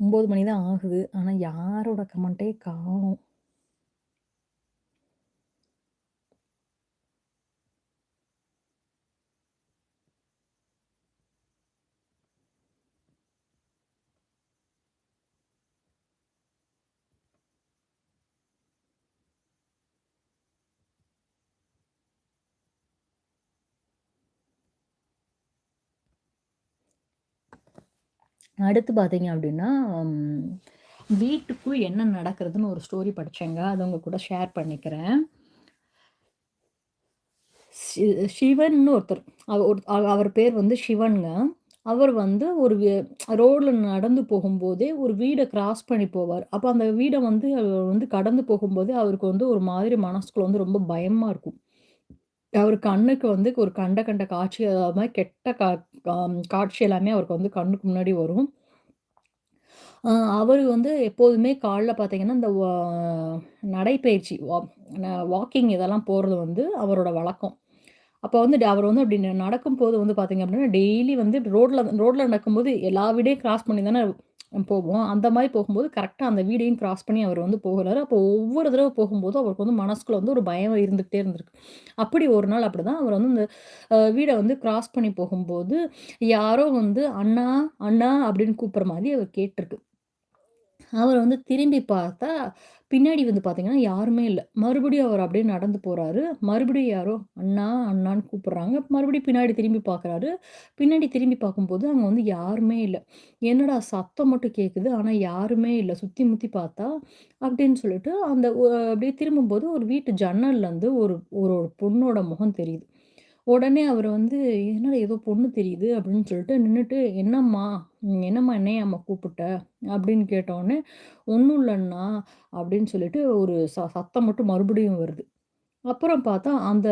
9 மணி தான் ஆகுது. ஆனா யாரோட கமெண்ட்டே காணோம். அடுத்து பார்த்தீங்க அப்படின்னா, ம் வீட்டுக்கும் என்ன நடக்கிறதுன்னு ஒரு ஸ்டோரி படிச்சேங்க. அத உங்க கூட ஷேர் பண்ணிக்கிறேன். ஷி சிவன்னு ஒருத்தர். அவர் பேர் வந்து சிவன்ங்க. அவர் வந்து ஒரு ரோட்ல நடந்து போகும்போதே ஒரு வீட கிராஸ் பண்ணி போவாரு. அப்ப அந்த வீட வந்து அவர் வந்து கடந்து போகும்போது அவருக்கு வந்து ஒரு மாதிரி மனசுக்குள்ள வந்து ரொம்ப பயமா இருக்கும். அவர் கண்ணுக்கு வந்து ஒரு கண்ட கண்ட காட்சி அது மாரி கெட்ட காட்சி எல்லாமே அவருக்கு வந்து கண்ணுக்கு முன்னாடி வரும். அ அவரு வந்து எப்போதுமே காலைல பார்த்தீங்கன்னா, இந்த நடைப்பயிற்சி வாக்கிங் இதெல்லாம் போறது வந்து அவரோட வழக்கம். அப்ப வந்து அவர் வந்து அப்படி நடக்கும்போது வந்து பார்த்தீங்க அப்படின்னா, டெய்லி வந்து ரோட்ல ரோட்ல நடக்கும்போது எல்லா வீடையும் கிராஸ் பண்ணி தானே போவோம். அந்த மாரி போகும்போது கரெக்ட்டா அந்த வீடையும் கிராஸ் பண்ணி அவர் வந்து போகுறாரு. அப்போ ஒவ்வொரு தடவ போகும்போதும் அவருக்கு வந்து மனசுக்குள்ள வந்து ஒரு பயம் இருந்துகிட்டே இருந்திருக்கு. அப்படி ஒரு நாள் அப்படிதான் அவர் வந்து இந்த வீட வந்து கிராஸ் பண்ணி போகும்போது, யாரோ வந்து "அண்ணா, அண்ணா" அப்படின்னு கூப்பிடுற மாரி அவர் கேட்டிருக்கு. அவர் வந்து திரும்பி பார்த்தா, பின்னாடி வந்து பார்த்தீங்கன்னா, யாருமே இல்ல. மறுபடியும் அவர் அப்படியே நடந்து போறாரு. மறுபடியும் யாரோ "அண்ணா, அண்ணான்னு" கூப்பிடுறாங்க. மறுபடியும் பின்னாடி திரும்பி பார்க்குறாரு. பின்னாடி திரும்பி பார்க்கும்போது, அங்க வந்து யாருமே இல்ல. என்னடா சத்தம் மட்டும் கேட்குது. ஆனா யாருமே இல்ல. சுத்தி முத்தி பார்த்தா, அப்படின்னு சொல்லிட்டு அந்த அப்படியே திரும்பும்போது ஒரு வீட்டு ஜன்னல்லேருந்து ஒரு ஒரு பொண்ணோட முகம் தெரியுது. உடனே அவரு வந்து, "என்னடா ஏதோ பொண்ணு தெரியுது" அப்படின்னு சொல்லிட்டு நின்னுட்டு, "என்னம்மா? என்னம்மா என்னையாம்மா கூப்பிட்ட?" அப்படின்னு கேட்டோனே, "ஒண்ணும் இல்லண்ணா" அப்படின்னு சொல்லிட்டு ஒரு சத்தம் மட்டும் மறுபடியும் வருது. அப்புறம் பார்த்தா, அந்த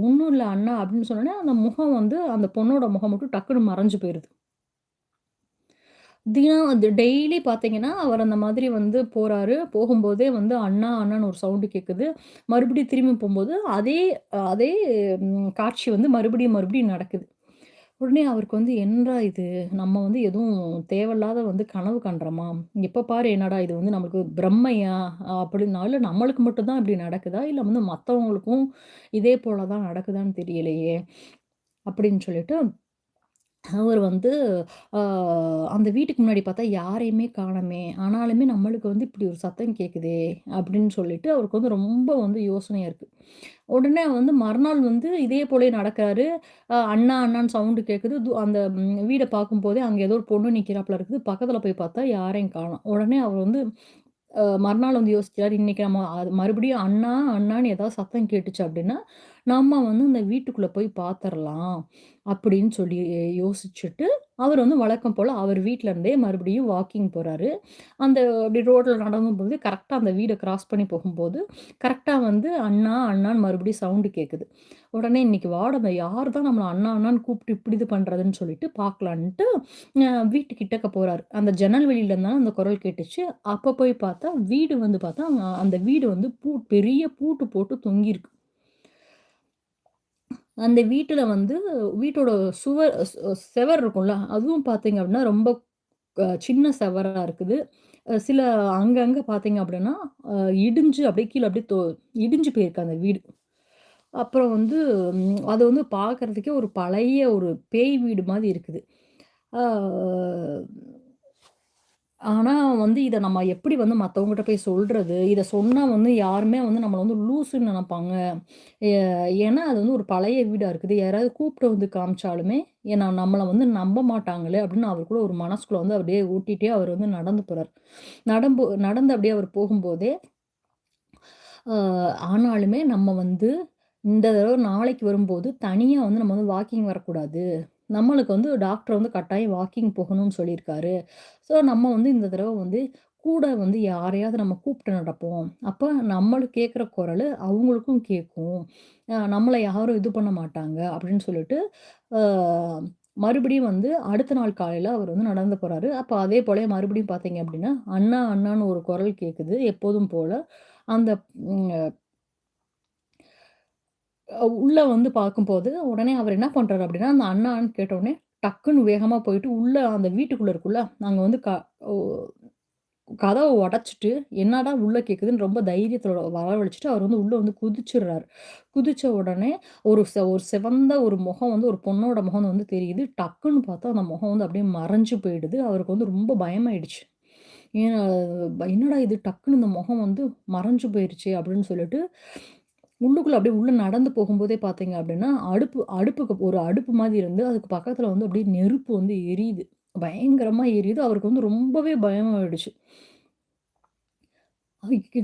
"ஒண்ணும் இல்ல அண்ணா" அப்படின்னு சொன்னோனே, அந்த முகம் வந்து அந்த பொண்ணோட முகம் மட்டும் டக்குனு மறைஞ்சு போயிருது. தினம் அது டெய்லி பார்த்தீங்கன்னா, அவர் அந்த மாதிரி வந்து போறாரு. போகும்போதே வந்து அண்ணா, அண்ணான்னு ஒரு சவுண்ட் கேட்குது. மறுபடியும் திரும்பி போம்போது, அதே அதே காட்சி வந்து மறுபடியும், மறுபடியும் நடக்குது. உடனே அவருக்கு வந்து என்னடா இது? நம்ம வந்து எதுவும் தேவையில்லாத வந்து கனவு கண்டோமா? எப்ப பாரு என்னடா இது வந்து நம்மளுக்கு பிரம்மையா? அப்படின்னா இல்ல நம்மளுக்கு மட்டும் தான் இப்படி நடக்குதா? இல்ல வந்து மத்தவங்களுக்கும் இதே போல தான் நடக்குதான்னு தெரியலையே! அப்படின்னு சொல்லிட்டு அவர் வந்து அ அந்த வீட்டுக்கு முன்னாடி பார்த்தா யாரையுமே காணோமே! ஆனாலுமே நம்மளுக்கு வந்து இப்படி ஒரு சத்தம் கேட்குதே! அப்படின்னு சொல்லிட்டு அவருக்கு வந்து ரொம்ப வந்து யோசனையா இருக்கு. உடனே வந்து மறுநாள் வந்து இதே போலயே நடக்காரு. அண்ணா, அண்ணான்னு சவுண்ட் கேட்குது. அந்த வீட பார்க்கும்போதே அங்க ஏதோ ஒரு பொண்ணு நிக்கிறாப்புல இருக்குது. பக்கத்துல போய் பார்த்தா யாரையும் காணோம். உடனே அவர் வந்து மறுநாள் வந்து யோசிக்கிறாரு, இன்னைக்கு நம்ம அது மறுபடியும் அண்ணா, அண்ணான்னு ஏதாவது சத்தம் கேட்டுச்சு அப்படின்னா, நம்ம வந்து இந்த வீட்டுக்குள்ள போய் பார்த்துரலாம். அப்படின்னு சொல்லி யோசிச்சுட்டு, அவர் வந்து வழக்கம் போல அவர் வீட்ல இருந்தே மறுபடியும் வாக்கிங் போறாரு. அந்த அப்படி ரோட்ல நடக்கும்போது கரெக்ட்டா அந்த வீட கிராஸ் பண்ணி போகும்போது, கரெக்ட்டா வந்து அண்ணா, அண்ணான்னு மறுபடியும் சவுண்ட் கேட்குது. உடனே இன்னைக்கு வார்டன் யார் தான் நம்மள அண்ணா, அண்ணான்னு கூப்பிட்டு இப்படி இது பண்றதுன்னு சொல்லிட்டு பார்க்கலான்ட்டு, வீட்டு கிட்டக்க போறாரு. அந்த ஜன்னல் வெளியில இருந்தாலும் அந்த குரல் கேட்டுச்சு. அப்ப போய் பார்த்தா, வீடு வந்து பார்த்தா, அந்த வீடு வந்து பெரிய பூட்டு போட்டு தொங்கியிருக்கு. அந்த வீட்டுல வந்து வீட்டோட சுவர் செவர் இருக்கும்ல, அதுவும் பார்த்தீங்க அப்படின்னா, ரொம்ப சின்ன செவரா இருக்குது. சில அங்கங்க பார்த்தீங்க அப்படின்னா, அ இடிஞ்சு அப்படியே கீழ அப்படியே இடிஞ்சு போயிருக்கு அந்த வீடு. அப்புறம் வந்து அது வந்து பார்க்கறதுக்கே ஒரு பழைய ஒரு பேய் வீடு மாரி இருக்குது. ஆ ஆனா வந்து இத நம்ம எப்படி வந்து மத்தவங்ககிட்ட போய் சொல்றது? இத சொன்னா வந்து யாருமே வந்து நம்மள வந்து லூசுன்னு நெனப்பாங்க. எ ஏன்னா அது வந்து ஒரு பழைய வீடா இருக்குது. யாராவது கூப்பிட்டு வந்து காமிச்சாலுமே, ஏன்னா நம்மள வந்து நம்ப மாட்டாங்களே அப்படின்னு அவருக்குள்ள ஒரு மனசுக்குள்ள வந்து அப்படியே ஓட்டிட்டே அவர் வந்து நடந்து போறாரு. நடந்து அப்படியே அவர் போகும்போதே, அ ஆனாலுமே நம்ம வந்து இந்த தடவ நாளைக்கு வரும்போது தனியா வந்து நம்ம வந்து வாக்கிங் வரக்கூடாது. நம்மளுக்கு வந்து டாக்டர் வந்து கட்டாயம் வாக்கிங் போகணும்னு சொல்லியிருக்காரு. ஸோ நம்ம வந்து இந்த தடவ வந்து கூட வந்து யாரையாவது நம்ம கூப்பிட்டு நடப்போம். அப்ப நம்மளுக்கு கேட்குற குரலு அவங்களுக்கும் கேட்கும். நம்மள யாரும் இது பண்ண மாட்டாங்க அப்படின்னு சொல்லிட்டு, அ மறுபடியும் வந்து அடுத்த நாள் காலையில அவர் வந்து நடந்து போறாரு. அப்ப அதே போலயே மறுபடியும் பார்த்தீங்க அப்படின்னா, அண்ணா அண்ணான்னு ஒரு குரல் கேட்குது எப்போதும் போல. அந்த ம் உள்ள வந்து பார்க்கும்போது, உடனே அவர் என்ன பண்றாரு அப்படின்னா, அந்த அண்ணான்னு கேட்டவுடனே டக்குன்னு வேகமா போயிட்டு உள்ள அந்த வீட்டுக்குள்ள இருக்குல்ல, அங்க வந்து ஒ கதவ உடைச்சுட்டு, என்னடா உள்ள கேட்குதுன்னு ரொம்ப தைரியத்தோட வரவழைச்சுட்டு, அவர் வந்து உள்ள வந்து குதிச்சுடுறாரு. குதிச்ச உடனே ஒரு சிவந்த ஒரு முகம் வந்து ஒரு பொண்ணோட முகம் வந்து தெரியுது. டக்குன்னு பார்த்தா அந்த முகம் வந்து அப்படியே மறைஞ்சு போயிடுது. அவருக்கு வந்து ரொம்ப பயமாயிடுச்சு. ஏன் என்னடா இது டக்குன்னு இந்த முகம் வந்து மறைஞ்சு போயிருச்சே! அப்படின்னு சொல்லிட்டு, உள்ளுக்குள்ள அப்படியே உள்ள நடந்து போகும்போதே பார்த்தீங்க அப்படின்னா, அடுப்புக்கு ஒரு அடுப்பு மாரி இருந்து, அதுக்கு பக்கத்துல வந்து அப்படியே நெருப்பு வந்து எரியுது. பயங்கரமா எரியுது. அவருக்கு வந்து ரொம்பவே பயமாயிடுச்சு.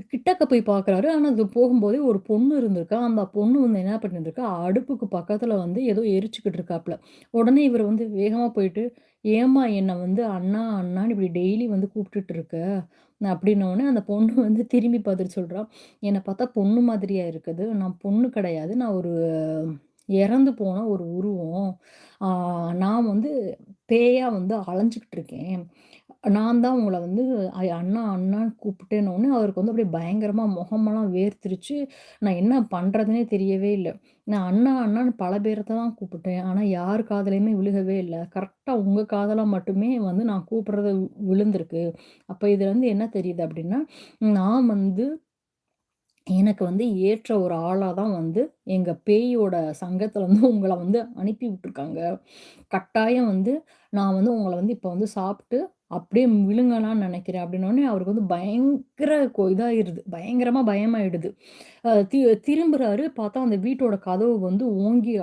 கிட்டக்க போய் பார்க்குறாரு. ஆனா, அது போகும்போதே ஒரு பொண்ணு இருந்திருக்கா. அந்த பொண்ணு வந்து என்ன பண்ணியிருந்திருக்கா, அடுப்புக்கு பக்கத்துல வந்து ஏதோ எரிச்சுக்கிட்டு இருக்காப்புல. உடனே இவரு வந்து வேகமா போயிட்டு, "ஏம்மா என்ன வந்து அண்ணா, அண்ணான்னு இப்படி டெய்லி வந்து கூப்பிட்டுட்டு இருக்க?" அப்படின்னோனே, அந்த பொண்ணு வந்து திரும்பி பார்த்துட்டு சொல்றா, "என்ன பார்த்தா பொண்ணு மாதிரியா இருக்குது? நான் பொண்ணு கிடையாது. நான் ஒரு இறந்து போன ஒரு உருவம். ஆ நான் வந்து பேயா வந்து அலைஞ்சுகிட்டு இருக்கேன். நான் தான் உங்கள வந்து அண்ணா, அண்ணான்னு கூப்பிட்டேன்னோனே, அவருக்கு வந்து அப்படியே பயங்கரமா முகமெல்லாம் வேர்த்துருச்சு. நான் என்ன பண்றதுன்னே தெரியவே இல்ல. நான் அண்ணா, அண்ணான்னு பல பேரத்த தான் கூப்பிட்டேன். ஆனா, யார் காதுலயுமே விழுகவே இல்ல. கரெக்ட்டா உங்க காதுல மட்டுமே வந்து நான் கூப்பிடுறது விழுந்திருக்கு. அப்ப இதுலருந்து என்ன தெரியுது அப்படின்னா, நான் வந்து எனக்கு வந்து ஏற்ற ஒரு ஆளா தான் வந்து எங்க பேயோட சங்கத்துல வந்து உங்கள வந்து அனுப்பி விட்டுருக்காங்க. கட்டாயம் வந்து நான் வந்து உங்கள வந்து இப்ப வந்து சாப்ட்டு அப்படியே விழுங்கலாம்னு நெனைக்கிறேன் அப்படின்னோனே, அவருக்கு வந்து பயங்கர இதாயிருது. பயங்கரமா பயமாயிடுது. அ தி திரும்புறாரு பார்த்தா அந்த வீட்டோட கதவு வந்து ஓங்கி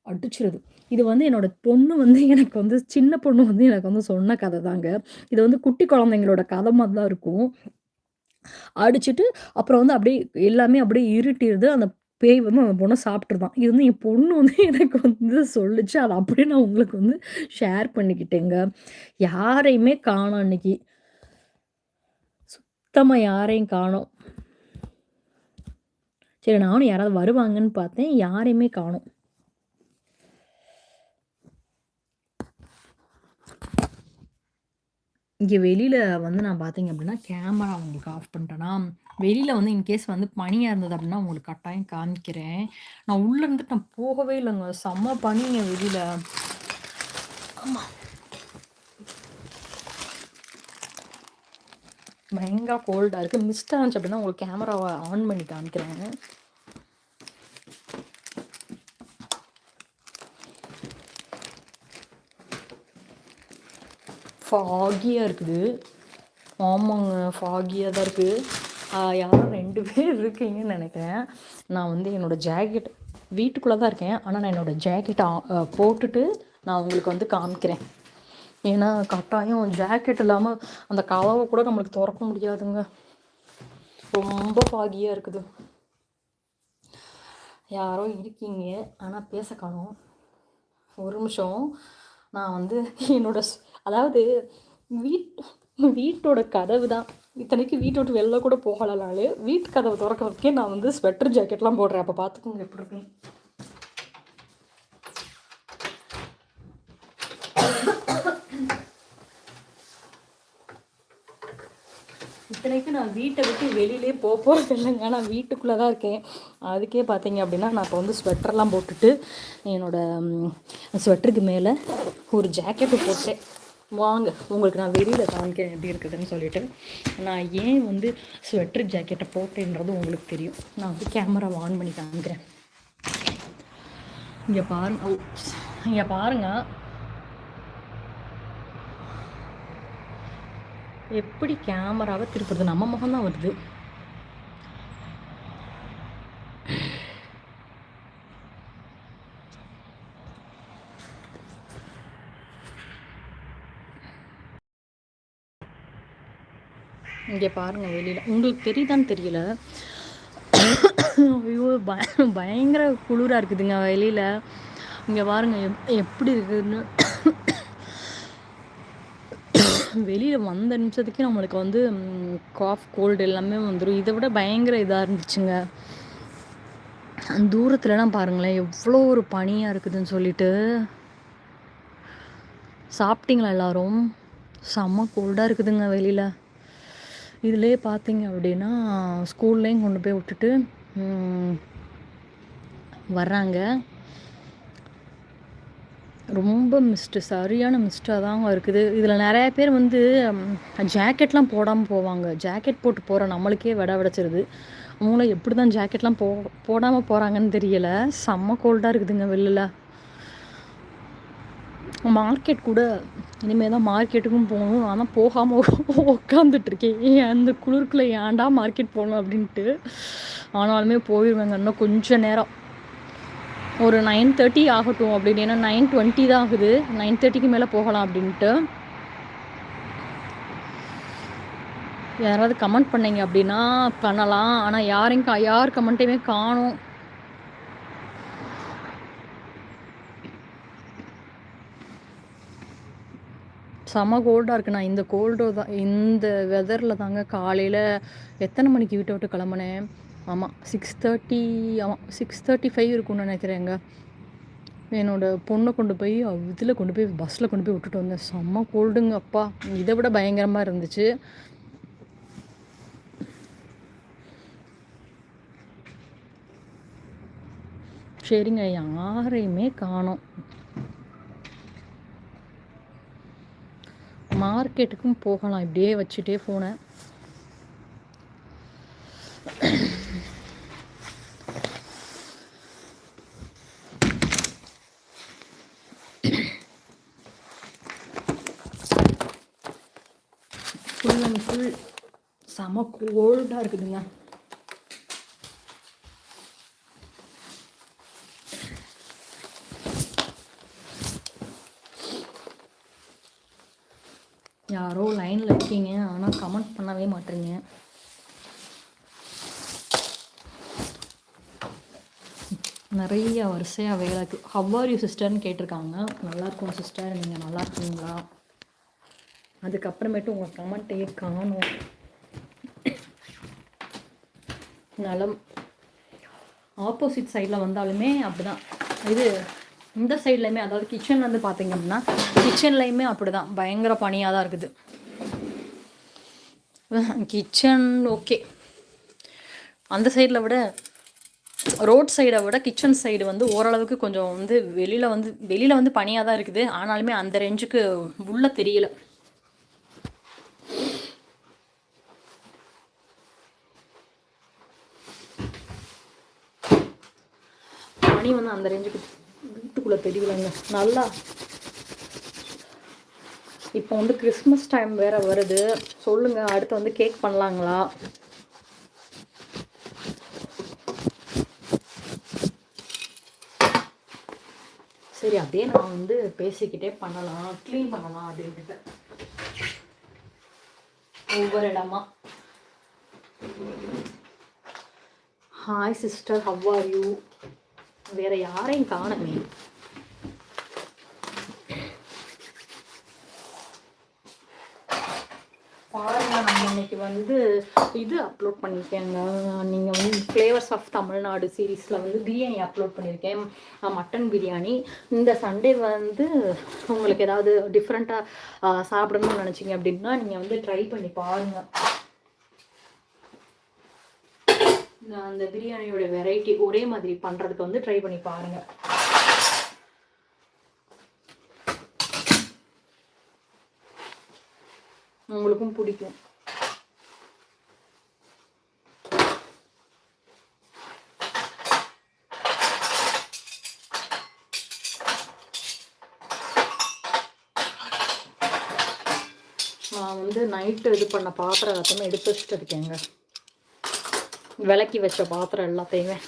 அடிச்சிருது. இது வந்து என்னோட பொண்ணு வந்து எனக்கு வந்து சின்ன பொண்ணு வந்து எனக்கு வந்து சொன்ன கத தாங்க. இது வந்து குட்டி குழந்தைங்களோட கத மாரி தான் இருக்கும். அடிச்சுட்டு, அப்புறம் வந்து அப்படியே எல்லாமே அப்படியே இருட்டிருது. அந்த பேய் வந்து அந்த பொண்ண சாப்ட்டுருதாம். இது வந்து என் பொண்ணு வந்து எனக்கு வந்து சொல்லுச்சு. அத அப்படியே நான் உங்களுக்கு வந்து ஷேர் பண்ணிக்கிட்டேங்க. யாரையுமே காணோம் அன்னைக்கு. சுத்தமா யாரையும் காணோம். சரி நானும் யாராவது வருவாங்கன்னு பார்த்தேன். யாரையுமே காணோம். இங்க வெளியில வந்து நான் பார்த்தீங்க அப்படின்னா, கேமரா உங்களுக்கு ஆஃப் பண்ணிட்டேனா, வெளியில வந்து இன்கேஸ் வந்து பனியா இருந்தது அப்படின்னா, உங்களுக்கு கட்டாயம் காமிக்கிறேன். நான் உள்ள இருந்துட்டு நான் போகவே இல்லங்க. செம்ம பனிங்க வெளியில. ஆமா. பயங்கர கோல்டா இருக்கு. மிஸ்ட்டா இருந்துச்சு அப்படின்னா, உங்களுக்கு கேமராவ ஆன் பண்ணி காமிக்கிறேன். ஃபாகியா இருக்குது. ஆமாங்க. ஃபாகியா தான் இருக்கு. யாரோ 2 பேர் இருக்கீங்கன்னு நெனைக்கிறேன். நான் வந்து என்னோட ஜாக்கெட் வீட்டுக்குள்ள தான் இருக்கேன். ஆனா, நான் என்னோட ஜாக்கெட்ட போட்டுட்டு நான் உங்களுக்கு வந்து காமிக்கிறேன். ஏன்னா, கட்டாயம் ஜாக்கெட் இல்லாம அந்த கதவ கூட நம்மளுக்கு தொறக்க முடியாதுங்க. ரொம்ப ஃபாகியா இருக்குது. யாரோ இருக்கீங்க. ஆனா, பேச காணோம். ஒரு நிமிஷம். நான் வந்து என்னோட அதாவது வீட் வீட்டோட கதவு தான். இத்தனைக்கும் வீட்ட விட்டு வெளில கூட போகல நானு. வீட்டு கதவ தொறக்கறதுக்கே நான் வந்து ஸ்வெட்டர் ஜாக்கெட்லாம் போடுறேன். அப்ப பார்த்துக்கோங்க எப்படி இருக்குன்னு. இத்தனைக்கும் நான் வீட்ட விட்டு வெளியிலயே போறது இல்லைங்க. நான் வீட்டுக்குள்ள தான் இருக்கேன். அதுக்கே பார்த்தீங்க அப்படின்னா, நான் இப்போ வந்து ஸ்வெட்டர்லாம் போட்டுட்டு, என்னோட ஸ்வெட்டருக்கு மேல ஒரு ஜாக்கெட்டு போட்டேன். வாங்க உங்களுக்கு நான் வெளியில காமிக்கிறேன் எப்படி இருக்குதுன்னு சொல்லிட்டு. நான் ஏன் வந்து ஸ்வெட்டர் ஜாக்கெட்ட போட்டேன்றது உங்களுக்கு தெரியும். நான் வந்து கேமராவ ஆன் பண்ணி காமிக்கிறேன். இங்க பாருங்க. இங்க பாருங்க. எப்படி கேமராவ திருப்புறது? நம்ம முகம் தான் வருது. இங்க பாருங்க வெளியில. உங்களுக்கு தெரியுதான்னு தெரியல. ஐயோ! பயங்கர குளிரா இருக்குதுங்க வெளியில. இங்க பாருங்க எப்படி இருக்குதுன்னு. வெளியில் வந்த நிமிஷத்துக்கே நம்மளுக்கு வந்து காஃப் கோல்டு எல்லாமே வந்துடும். இதை விட பயங்கர இதாக இருந்துச்சுங்க. தூரத்துலலாம் பாருங்களேன் எவ்வளோ ஒரு பனியாக இருக்குதுன்னு சொல்லிட்டு. சாப்பிட்டீங்களா எல்லோரும்? செம்ம கோல்டாக இருக்குதுங்க வெளியில். இதிலே பார்த்தீங்க அப்படின்னா ஸ்கூல்லேயும் கொண்டு போய் விட்டுட்டு வர்றாங்க. ரொம்ப மிஸ்ட்டு, சரியான மிஸ்ட்டாக தாங்க இருக்குது. இதில் நிறையா பேர் வந்து ஜாக்கெட்லாம் போடாமல் போவாங்க. ஜாக்கெட் போட்டு போகிற நம்மளுக்கே விடச்சிருது. அவங்களும் எப்படி தான் ஜாக்கெட்லாம் போடாமல் போகிறாங்கன்னு தெரியலை. செம்ம கோல்டாக இருக்குதுங்க வெளியில். மார்க்கெட் கூட இனிமேல் தான் மார்க்கெட்டுக்கும் போகணும். ஆனால் போகாமல் உட்காந்துட்ருக்கேன். அந்த குளிருக்குள்ளே ஏன்டா மார்க்கெட் போகணும் அப்படின்ட்டு. ஆனாலுமே போயிடுவேங்க இன்னும் கொஞ்சம் நேரம். ஒரு 9:30 ஆகட்டும் அப்படின்னு. ஏன்னா 9:20 தான் ஆகுது. 9:30க்கு மேலே போகலாம் அப்படின்ட்டு. யாராவது கமெண்ட் பண்ணீங்க அப்படின்னா பண்ணலாம். ஆனால் யார் கமெண்ட்டையுமே காணும். செம கோல்டாக இருக்குண்ணா. இந்த கோல்டு தான், இந்த வெதரில் தாங்க காலையில் எத்தனை மணிக்கு வீட்டை விட்டு கிளம்புனேன்? ஆமாம் 6:30. ஆமாம் 6:35 இருக்கும்னு நினைக்கிறேங்க. என்னோடய பொண்ணை கொண்டு போய் இதில் கொண்டு போய் பஸ்ஸில் கொண்டு போய் விட்டுட்டு வந்தேன். செம்ம கோல்டுங்க அப்பா. இதை விட பயங்கரமாக இருந்துச்சு. சரிங்க, யாரையுமே காணோம். மார்க்கெட்டுக்கும் போகலாம். இப்படியே வச்சுட்டே போனேன். ஃபுல் அண்ட் ஃபுல் செம கோல்டாக இருக்குதுங்க. யாரோ லைனில் இருக்கீங்க, ஆனால் கமெண்ட் பண்ணவே மாட்டேறீங்க. நிறைய வரிசையாக வேலைக்கு ஹவ் ஆர் யூ சிஸ்டர்னு கேட்டிருக்காங்க. நல்லாயிருக்கும் சிஸ்டர், நீங்கள் நல்லா இருக்கீங்களா? அதுக்கப்புறமேட்டு உங்கள் கமெண்ட்டையே காணும். நலம். ஆப்போசிட் சைடில் வந்தாலுமே அப்படி தான். இந்த சைட்லையுமே, அதாவது கிச்சன் வந்து பார்த்தீங்க அப்படின்னா கிச்சன்லையுமே அப்படி தான் பயங்கர பனியாக தான் இருக்குது. கிச்சன் ஓகே, அந்த சைடில் விட ரோட் சைடை விட கிச்சன் சைடு வந்து ஓரளவுக்கு கொஞ்சம் வந்து வெளியில் வந்து பனியாக தான் இருக்குது. ஆனாலுமே அந்த ரேஞ்சுக்கு உள்ள தெரியல. பனி வந்து அந்த ரேஞ்சுக்கு வீட்டுக்குள்ளே தெரியலங்க. நல்லா இப்போ வந்து கிறிஸ்மஸ் டைம் வேறு வருது. சொல்லுங்கள், அடுத்து வந்து கேக் பண்ணலாங்களா? சரி, அப்படியே நான் வந்து பேசிக்கிட்டே பண்ணலாம், க்ளீன் பண்ணலாம் அப்படின்ட்டு ஒவ்வொரு இடமா. Hi sister, how are you? வேற யாரையும் காணமே. பாருங்க, நம்ம இன்னைக்கு வந்து இது அப்லோட் பண்ணியிருக்கேங்க. நீங்கள் வந்து ஃப்ளேவர்ஸ் ஆஃப் தமிழ்நாடு சீரீஸில் வந்து பிரியாணி அப்லோட் பண்ணியிருக்கேன், மட்டன் பிரியாணி. இந்த சண்டே வந்து உங்களுக்கு ஏதாவது டிஃப்ரெண்ட்டாக சாப்பிடணும்னு நினச்சிங்க அப்படின்னா நீங்கள் வந்து ட்ரை பண்ணி பாருங்கள். அந்த பிரியாணியோட வெரைட்டி ஒரே மாதிரி பண்ணுறதுக்கு வந்து ட்ரை பண்ணி பாருங்கள். உங்களுக்கும் பிடிக்கும். நான் வந்து நைட்டு இது பண்ண பாத்திரம் எல்லாத்தையுமே எடுத்து வச்சுட்டு இருக்கேங்க. விளக்கி வச்ச பாத்திரம் எல்லாத்தையுமே.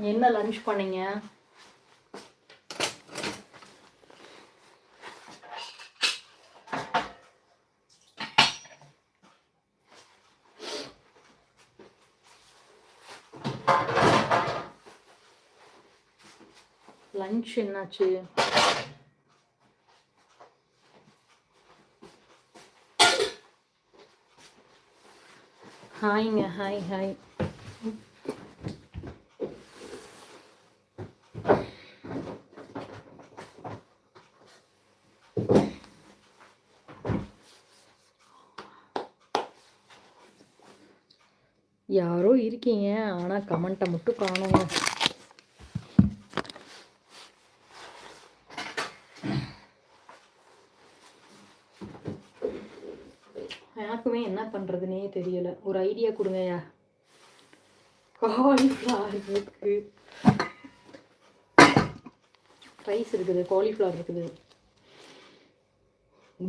என்ன லஞ்ச் பண்ணீங்க? லஞ்ச் என்னாச்சு? ஹாய்ங்க, ஹாய் ஹாய். யாரோ இருக்கீங்க, ஆனால் கமெண்ட்டை மட்டும் காணுங்க. எனக்குமே என்ன பண்ணுறதுனே தெரியலை. ஒரு ஐடியா கொடுங்கய்யா. காலிஃப்ளவர் இருக்குது, ரைஸ் இருக்குது, காலிஃப்ளவர் இருக்குது,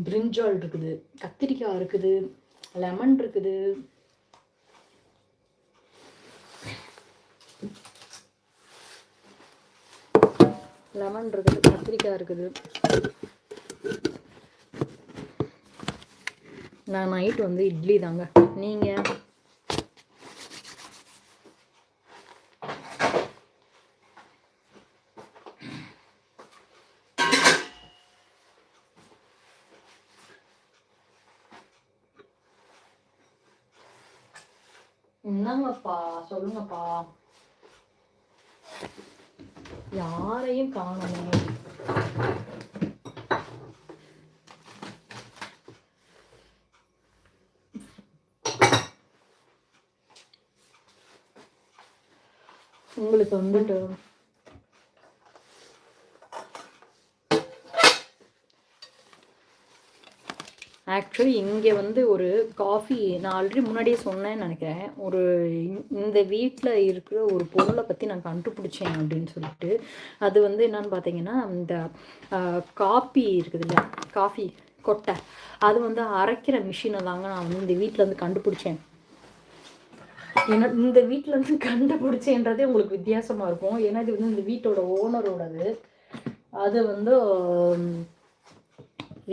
பிரிஞ்சால் இருக்குது, கத்திரிக்காய் இருக்குது, லெமன் இருக்குது, கத்திரிக்காய் இருக்குது. நான் நைட்டு வந்து இட்லி தாங்க. நீங்கள்? என்னங்கப்பா சொல்லுங்கப்பா. யாரையும் காணணும். உங்களுக்கு வந்துட்டு ஆக்சுவலி இங்கே வந்து ஒரு காஃபி, நான் ஆல்ரெடி முன்னாடியே சொன்னேன்னு நினைக்கிறேன், ஒரு இந்த வீட்டில் இருக்கிற ஒரு பொருளை பற்றி நான் கண்டுபிடிச்சேன் அப்படின்னு சொல்லிட்டு. அது வந்து என்னன்னு பார்த்தீங்கன்னா, இந்த காப்பி இருக்குது இல்லையா, காஃபி கொட்டை, அது வந்து அரைக்கிற மிஷினை தாங்க நான் வந்து இந்த வீட்டில் வந்து கண்டுபிடிச்சேன். ஏன்னா இந்த வீட்டில் இருந்து கண்டுபிடிச்சேன்றதே உங்களுக்கு வித்தியாசமாக இருக்கும். ஏன்னா இது வந்து இந்த வீட்டோட ஓனரோடது. அது வந்து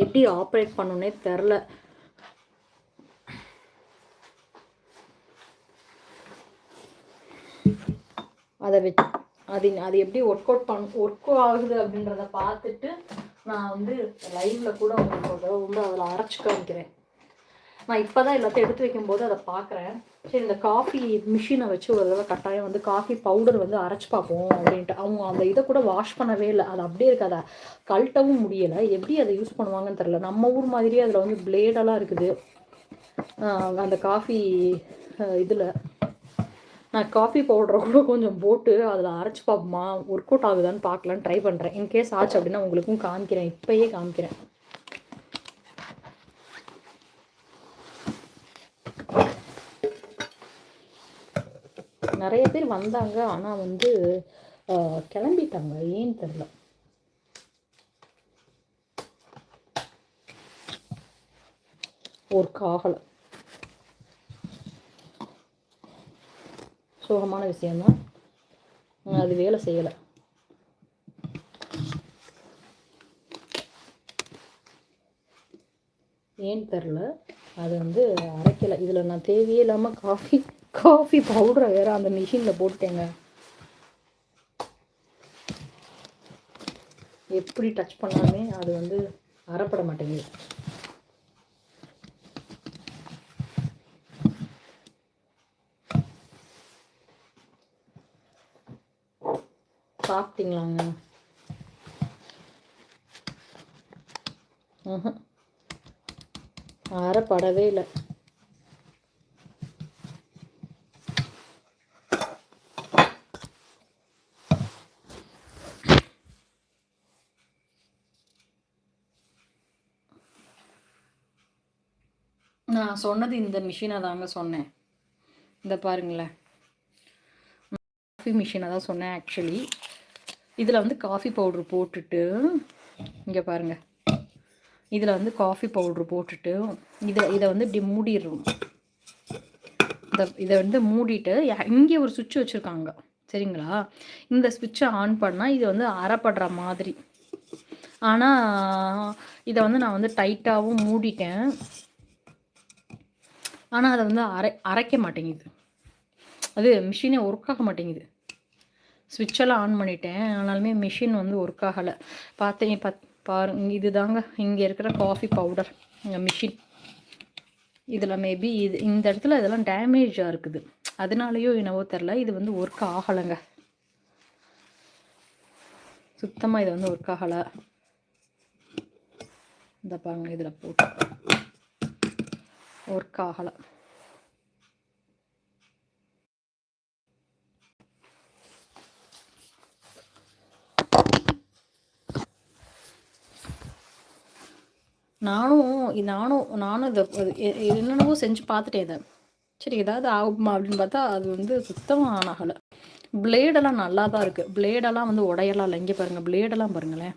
எப்படி ஆப்ரேட் பண்ணணுன்னே தெரில. அதை வச்சு அது எப்படி ஒர்க் ஆகுது அப்படின்றத பார்த்துட்டு நான் வந்து லைவில் கூட உங்களுக்கு வந்து அதில் அரைச்சி காமிக்கிறேன். நான் இப்போ தான் எல்லாத்தையும் எடுத்து வைக்கும்போது அதை பார்க்குறேன். சரி, இந்த காஃபி மிஷினை வச்சு ஒரு தடவை கட்டாயம் வந்து காஃபி பவுடர் வந்து அரைச்சி பார்ப்போம் அப்படின்ட்டு. அவங்க அந்த இதை கூட வாஷ் பண்ணவே இல்லை, அது அப்படியே இருக்குது, அதை கழட்டவும் முடியலை. எப்படி அதை யூஸ் பண்ணுவாங்கன்னு தெரில. நம்ம ஊர் மாதிரியே அதில் வந்து பிளேடெல்லாம் இருக்குது. அந்த காஃபி இதில் நான் காஃபி பவுடரை கூட கொஞ்சம் போட்டு அதில் அரைச்சி பார்ப்போமா, ஒர்க் அவுட் ஆகுதான்னு பார்க்கலான்னு ட்ரை பண்ணுறேன். இன்கேஸ் ஆச்சு அப்படின்னா உங்களுக்கும் காமிக்கிறேன், இப்போயே காமிக்கிறேன். நிறைய பேர் வந்தாங்க, ஆனால் வந்து கிளம்பிட்டாங்க, ஏன்னு தெரில. ஒர்க் ஆகலை. சோகமான விஷயம்தான், அது வேலை செய்யலை. ஏன்னு தெரில, அது வந்து அரைக்கலை. இதில் நான் தேவையே இல்லாமல் காஃபி பவுடரை வேறு அந்த மிஷினில் போட்டேங்க. எப்படி டச் பண்ணாலுமே அது வந்து அரைப்பட மாட்டேங்குது. சாப்பிட்டீங்களாங்க? அரைப்படவே இல்லை. நான் சொன்னது இந்த மிஷினை தாங்க சொன்னேன். இந்த பாருங்களேன், காஃபி மிஷினை தான் சொன்னேன். ஆக்சுவலி இதில் வந்து காஃபி பவுட்ரு போட்டுட்டு, இங்கே பாருங்கள், இதில் வந்து காஃபி பவுட்ரு போட்டுட்டு இதை வந்து இப்படி மூடிடுறோம். இதை வந்து மூடிட்டு இங்கே ஒரு சுவிட்ச் வச்சுருக்காங்க, சரிங்களா? இந்த சுவிட்சை ஆன் பண்ணால் இது வந்து அரைப்படுற மாதிரி. ஆனால் இதை வந்து நான் வந்து டைட்டாகவும் மூடிட்டேன். ஆனால் அதை வந்து அரைக்க மாட்டேங்குது, அது மிஷினே ஒர்க் ஆக மாட்டேங்குது. ஸ்விட்செல்லாம் ஆன் பண்ணிட்டேன். ஆனாலுமே மிஷின் வந்து ஒர்க் ஆகலை. பார்த்தேன் பாருங்க, இது தாங்க இங்கே இருக்கிற காஃபி பவுடர் மிஷின். இதில் மேபி இந்த இடத்துல இதெல்லாம் டேமேஜாக இருக்குது. அதனாலேயோ என்னவோ தெரில, இது வந்து ஒர்க் ஆகலைங்க. சுத்தமாக இது வந்து ஒர்க் ஆகலை. இந்த பாருங்க, இதில் போட்டு ஒர்க் ஆகலை. நானும் இதை என்னென்னவோ செஞ்சு பார்த்துட்டேன் இதை. சரி ஏதாவது ஆகுமா அப்படின்னு பார்த்தா அது வந்து சுத்தமாக ஆகலை. பிளேடெல்லாம் நல்லா தான் இருக்குது. பிளேடெல்லாம் வந்து உடையலாம் இல்லை. இங்கே பாருங்கள், பிளேடெல்லாம் பாருங்களேன்,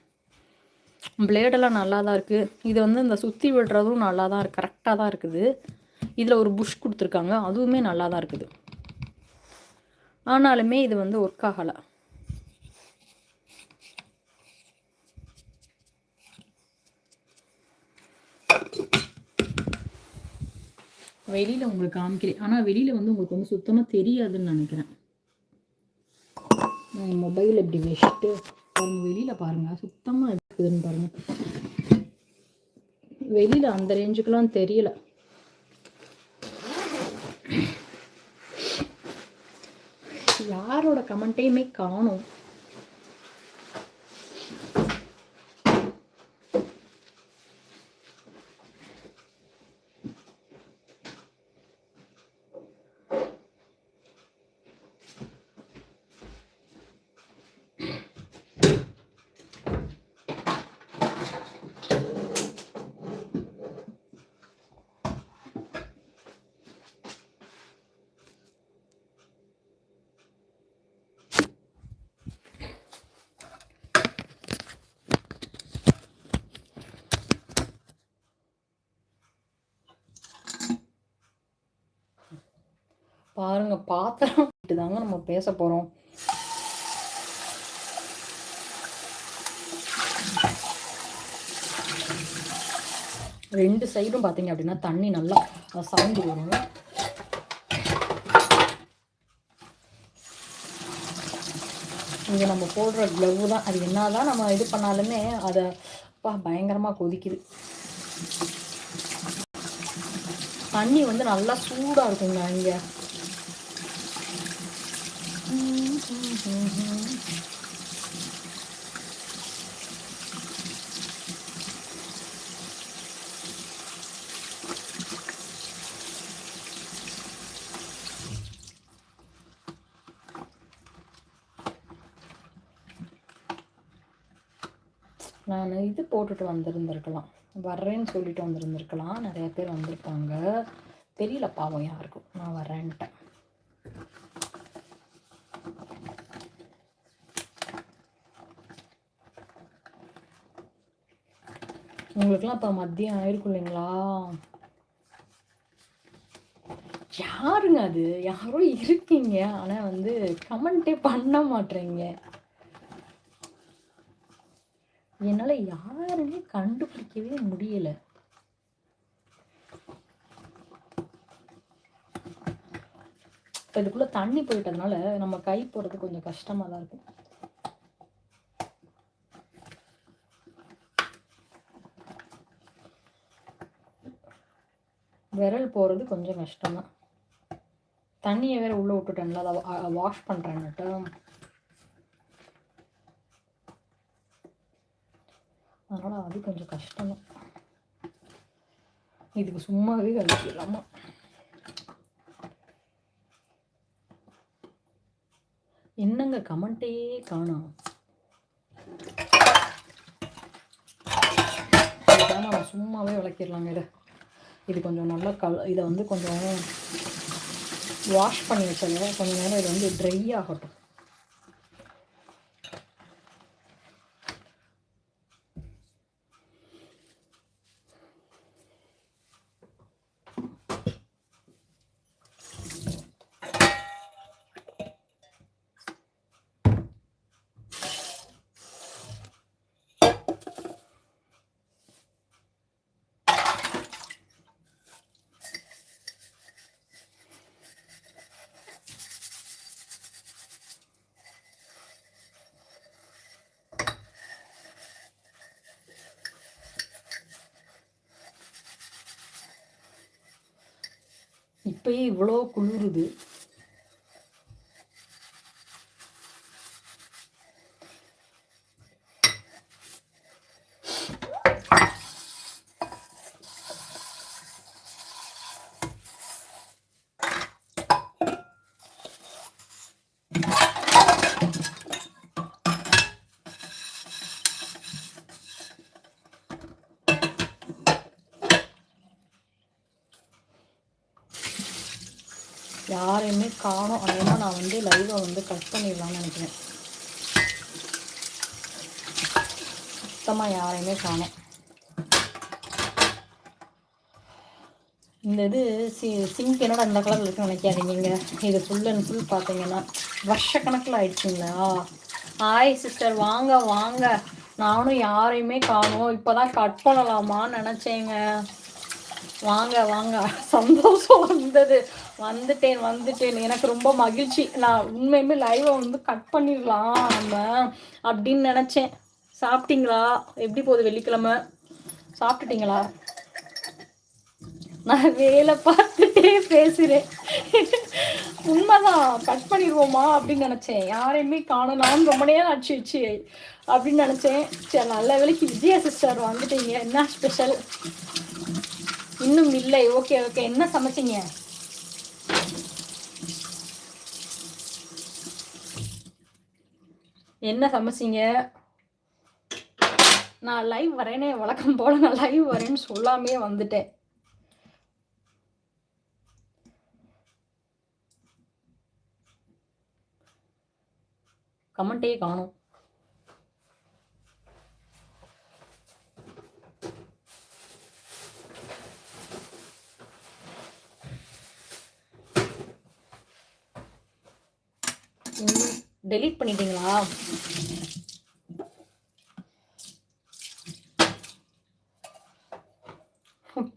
பிளேடெல்லாம் நல்லா தான் இருக்குது. இது வந்து இந்த சுற்றி விடுறதும் நல்லா தான் இருக்குது, கரெக்டாக தான் இருக்குது. இதில் ஒரு புஷ் கொடுத்துருக்காங்க, அதுவுமே நல்லா தான் இருக்குது. ஆனாலுமே இது வந்து ஒர்க் ஆகலை. வெளியில் உங்களுக்கு காமிக்கிறேன், ஆனால் வெளியில் வந்து உங்களுக்கு வந்து சுத்தமாக தெரியாதுன்னு நினைக்கிறேன். மொபைல் இப்படி வச்சுட்டு பாருங்கள், வெளியில் பாருங்கள் சுத்தமாக இருக்குதுன்னு பாருங்கள். வெளியில் அந்த ரேஞ்சுக்கெல்லாம் தெரியல. யாரோட கமெண்ட்டையுமே காணும். பாருங்க, பாத்திரம் தாங்க நம்ம பேச போறோம். ரெண்டு சைடும் பார்த்தீங்க அப்படின்னா தண்ணி நல்லா சவுண்டு வரும். இங்கே நம்ம போடுற க்ளவு தான், அது என்னதான் நம்ம இது பண்ணாலுமே அதை பயங்கரமாக கொதிக்குது. தண்ணி வந்து நல்லா சூடாக இருக்குங்க இங்கே. நான் இது போட்டுட்டு வந்திருந்திருக்கலாம், வர்றேன்னு சொல்லிட்டு வந்திருந்திருக்கலாம். நிறைய பேர் வந்திருப்பாங்க, தெரியல பாவம் யாருக்கும். நான் வர்றேன்ட்டேன். உங்களுக்குலாம் இப்போ மதியம் ஆயிருக்கும் இல்லைங்களா? யாருங்க அது? யாரோ இருக்கீங்க, ஆனால் வந்து கமெண்ட்டே பண்ண மாட்டேறீங்க. என்னால் யாருன்னே கண்டுபிடிக்கவே முடியல. இப்போ இதுக்குள்ளே தண்ணி போயிட்டதுனால நம்ம கை போடுறது கொஞ்சம் கஷ்டமாக தான் இருக்கும். விரல் போகிறது கொஞ்சம் கஷ்டம்தான். தண்ணியை வேற உள்ளே விட்டுட்டேன்ல, அதை வாஷ் பண்ணுறேன்னுட்டு. அதனால் அது கொஞ்சம் கஷ்டம்தான். இதுக்கு சும்மாவே கழிச்சிடலாமா? என்னங்க கமெண்ட்டே காணோம். நம்ம சும்மாவே விளக்கிடலாங்க. இது கொஞ்சம் நல்லா இதை வந்து கொஞ்சம் வாஷ் பண்ணி வச்சது கொஞ்சம் நேரம் இது வந்து ட்ரை ஆகட்டும். இப்பயே இவ்வளோ குளிருது. யாரையுமே காணோம். அதேமாதிரி நான் வந்து லைவை வந்து கட் பண்ணிடலாம்னு நினைக்கிறேன். சுத்தமாக யாரையுமே காணோம். இந்த இது சிங்க் என்னடா இந்த கலரில் இருக்குன்னு நினைக்காதீங்க. இது ஃபுல் அண்ட் ஃபுல் பார்த்தீங்கன்னா வருஷக்கணக்கில் ஆயிடுச்சுங்களா. ஹாய் சிஸ்டர், வாங்க வாங்க. நானும் யாரையுமே காணோம். இப்போ தான் கட் பண்ணலாமான்னு நினச்சேங்க. வாங்க வாங்க, சந்தோஷம் வந்தது. வந்துட்டேன். எனக்கு ரொம்ப மகிழ்ச்சி. நான் உண்மையுமே லைவை வந்து கட் பண்ணிடலாம் நம்ம அப்படின்னு நினச்சேன். சாப்பிட்டீங்களா? எப்படி போகுது வெள்ளிக்கிழமை? சாப்பிட்டுட்டீங்களா? நான் வேலை பார்த்துட்டே பேசுகிறேன். உண்மைதான், கட் பண்ணிடுவோமா அப்படின்னு நினச்சேன். யாரையுமே காணலாம்னு ரொம்ப நேரம் ஆச்சு அப்படின்னு நினச்சேன். சரி, நல்ல வேலைக்கு விஜயா சிஸ்டர் வந்துட்டீங்க. என்ன ஸ்பெஷல்? இன்னும் இல்லை. ஓகே. என்ன சமைச்சிங்க? என்ன சமைச்சிங்க? நான் லைவ் வரேனே, வழக்கம் போல நான் லைவ் வரேன்னு சொல்லாமே வந்துட்டேன். கமெண்டே காணும். டெலீட் பண்ணிட்டீங்களா?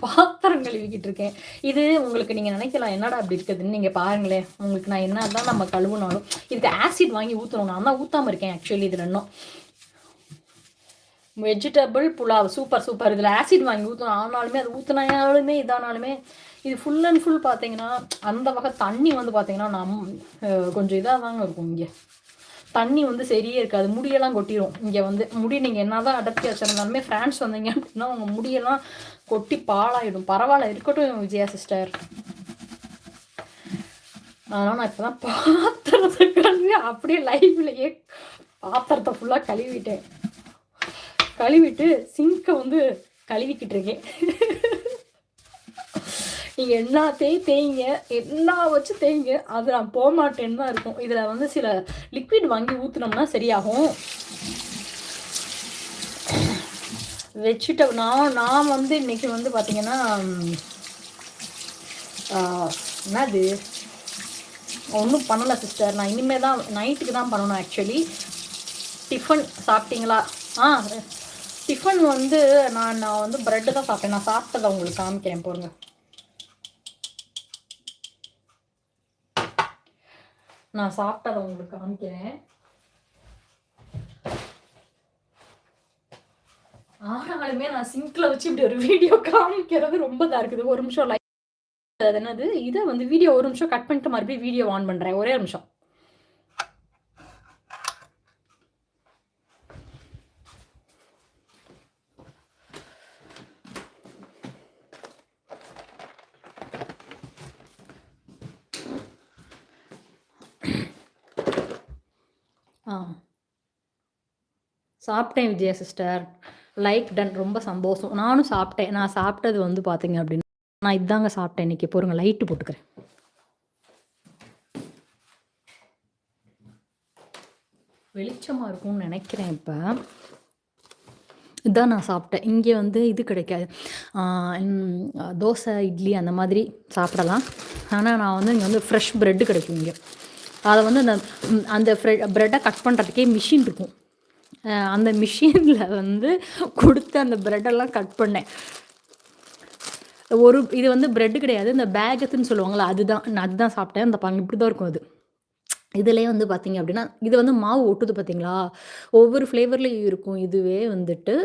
பாத்திரம் கழுவிக்கிட்டு இருக்கேன். இது உங்களுக்கு நீங்கள் நினைக்கலாம் என்னடா அப்படி இருக்குதுன்னு. நீங்கள் பாருங்களேன், உங்களுக்கு நான் என்ன தான் நம்ம கழுவுனாலும் இதுக்கு ஆசிட் வாங்கி ஊற்றணும். நான் தான் ஊற்றாமல் இருக்கேன் ஆக்சுவலி. இதில் இன்னும் வெஜிடபிள் புலாவ் சூப்பர். இதில் ஆசிட் வாங்கி ஊற்றணும். ஆனாலுமே அது ஊற்றினாலுமே இதானாலுமே இது ஃபுல் அண்ட் ஃபுல் பார்த்தீங்கன்னா அந்த வகை தண்ணி வந்து பார்த்தீங்கன்னா கொஞ்சம் இதாக தாங்க இருக்கும். இங்கே தண்ணி வந்து சரியே இருக்காது. முடியெல்லாம் கொட்டிடும். இங்கே வந்து முடி நீங்கள் என்ன தான் அடர்த்தி வச்சுருந்தாலுமே ஃப்ரான்ஸ் வந்தீங்க அப்படின்னா உங்கள் முடியெல்லாம் கொட்டி பாலாயிடும். பரவாயில்ல, இருக்கட்டும் விஜயா சிஸ்டர். அதனால் நான் இப்போ தான் பாத்திரத்தை கழுவி அப்படியே லைவ்லையே பாத்திரத்தை ஃபுல்லாக கழுவிட்டு சிங்கை வந்து கழுவிக்கிட்டு இருக்கேன். நீங்கள் என்ன தேய்ங்க, என்ன வச்சு தேய்ங்க, அது நான் போக மாட்டேன்னு தான் இருக்கும். இதில் வந்து சில லிக்விட் வாங்கி ஊற்றினோம்னா சரியாகும். வெஜிடபிள் நான் வந்து இன்னைக்கு வந்து பார்த்தீங்கன்னா என்னது ஒன்றும் பண்ணலை சிஸ்டர். நான் இனிமேல் தான் நைட்டுக்கு தான் பண்ணணும் ஆக்சுவலி. டிஃபன் சாப்பிட்டீங்களா? டிஃபன் வந்து நான் வந்து ப்ரெட்டு தான் சாப்பிட்டேன். நான் சாப்பிட்டதை உங்களுக்கு காமிக்கிறேன் போருங்க. நான் சாப்பிட்டதை உங்களுக்கு காமிக்கிறேன். ஆனாலுமே நான் சிங்க்ல வச்சு இப்படி ஒரு வீடியோ காமிக்கிறது ரொம்ப தான் இருக்குது. ஒரு நிமிஷம் லைக் என்னது இதை வந்து வீடியோ ஒரு நிமிஷம் கட் பண்ணிட்டு மறுபடியும் வீடியோ ஆன் பண்ணுறேன். ஒரே நிமிஷம். சாப்பிட்டேன் விஜயா சிஸ்டர். Like done. ரொம்ப சந்தோஷம். நானும் சாப்பிட்டேன். நான் சாப்பிட்டது வந்து பார்த்தீங்க அப்படின்னா நான் இதாங்க சாப்பிட்டேன் இன்னைக்கு. போருங்க, லைட்டு போட்டுக்கிறேன். வெளிச்சமாக இருக்கும்னு நினைக்கிறேன். இப்போ இதான் நான் சாப்பிட்டேன். இங்கே வந்து இது கிடைக்காது. தோசை இட்லி அந்த மாதிரி சாப்பிடலாம். ஆனால் நான் வந்து இங்கே வந்து ஃப்ரெஷ் ப்ரெட்டு கிடைக்கும் இங்கே. அதை வந்து அந்த ப்ரெட்டை கட் பண்ணுறதுக்கே மிஷின் இருக்கும். அந்த மிஷினில் வந்து கொடுத்து அந்த ப்ரெட்டெல்லாம் கட் பண்ணேன். இது வந்து ப்ரெட்டு கிடையாது, இந்த பேகத்துன்னு சொல்லுவாங்களா, அதுதான் சாப்பிட்டேன். அந்த பாருங்க இப்படி தான் இருக்கும். அது இதுலேயே வந்து பார்த்தீங்க அப்படின்னா இது வந்து மாவு ஒட்டுது பார்த்தீங்களா, ஒவ்வொரு ஃப்ளேவர்லேயும் இருக்கும். இதுவே வந்துட்டு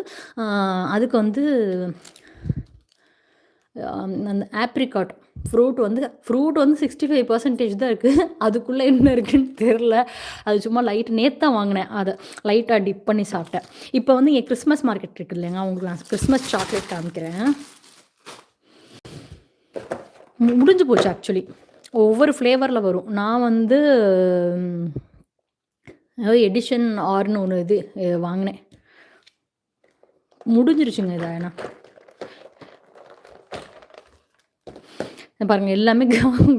அதுக்கு வந்து அந்த ஆப்ரிகாட் ஃப்ரூட் வந்து 65% தான் இருக்கு. அதுக்குள்ள என்ன இருக்குன்னு தெரியல. அது சும்மா நேத்து தான் வாங்குனேன். அத லைட்டா டிப் பண்ணி சாப்பிட்டேன். இப்ப வந்து இங்க கிறிஸ்மஸ் மார்க்கெட் இருக்கு இல்லைங்க, உங்களுக்கு நான் கிறிஸ்மஸ் சாக்லேட் காமிக்கிறேன். முடிஞ்சு போச்சு ஆக்சுவலி. ஒவ்வொரு ஃப்ளேவர்ல வரும். நான் வந்து ம் அதாவது எடிஷன் ஆர்ன்னு ஒண்ணு வாங்குனேன். முடிஞ்சிருச்சுங்க இது ஆனா. பாருங்க எல்லாமே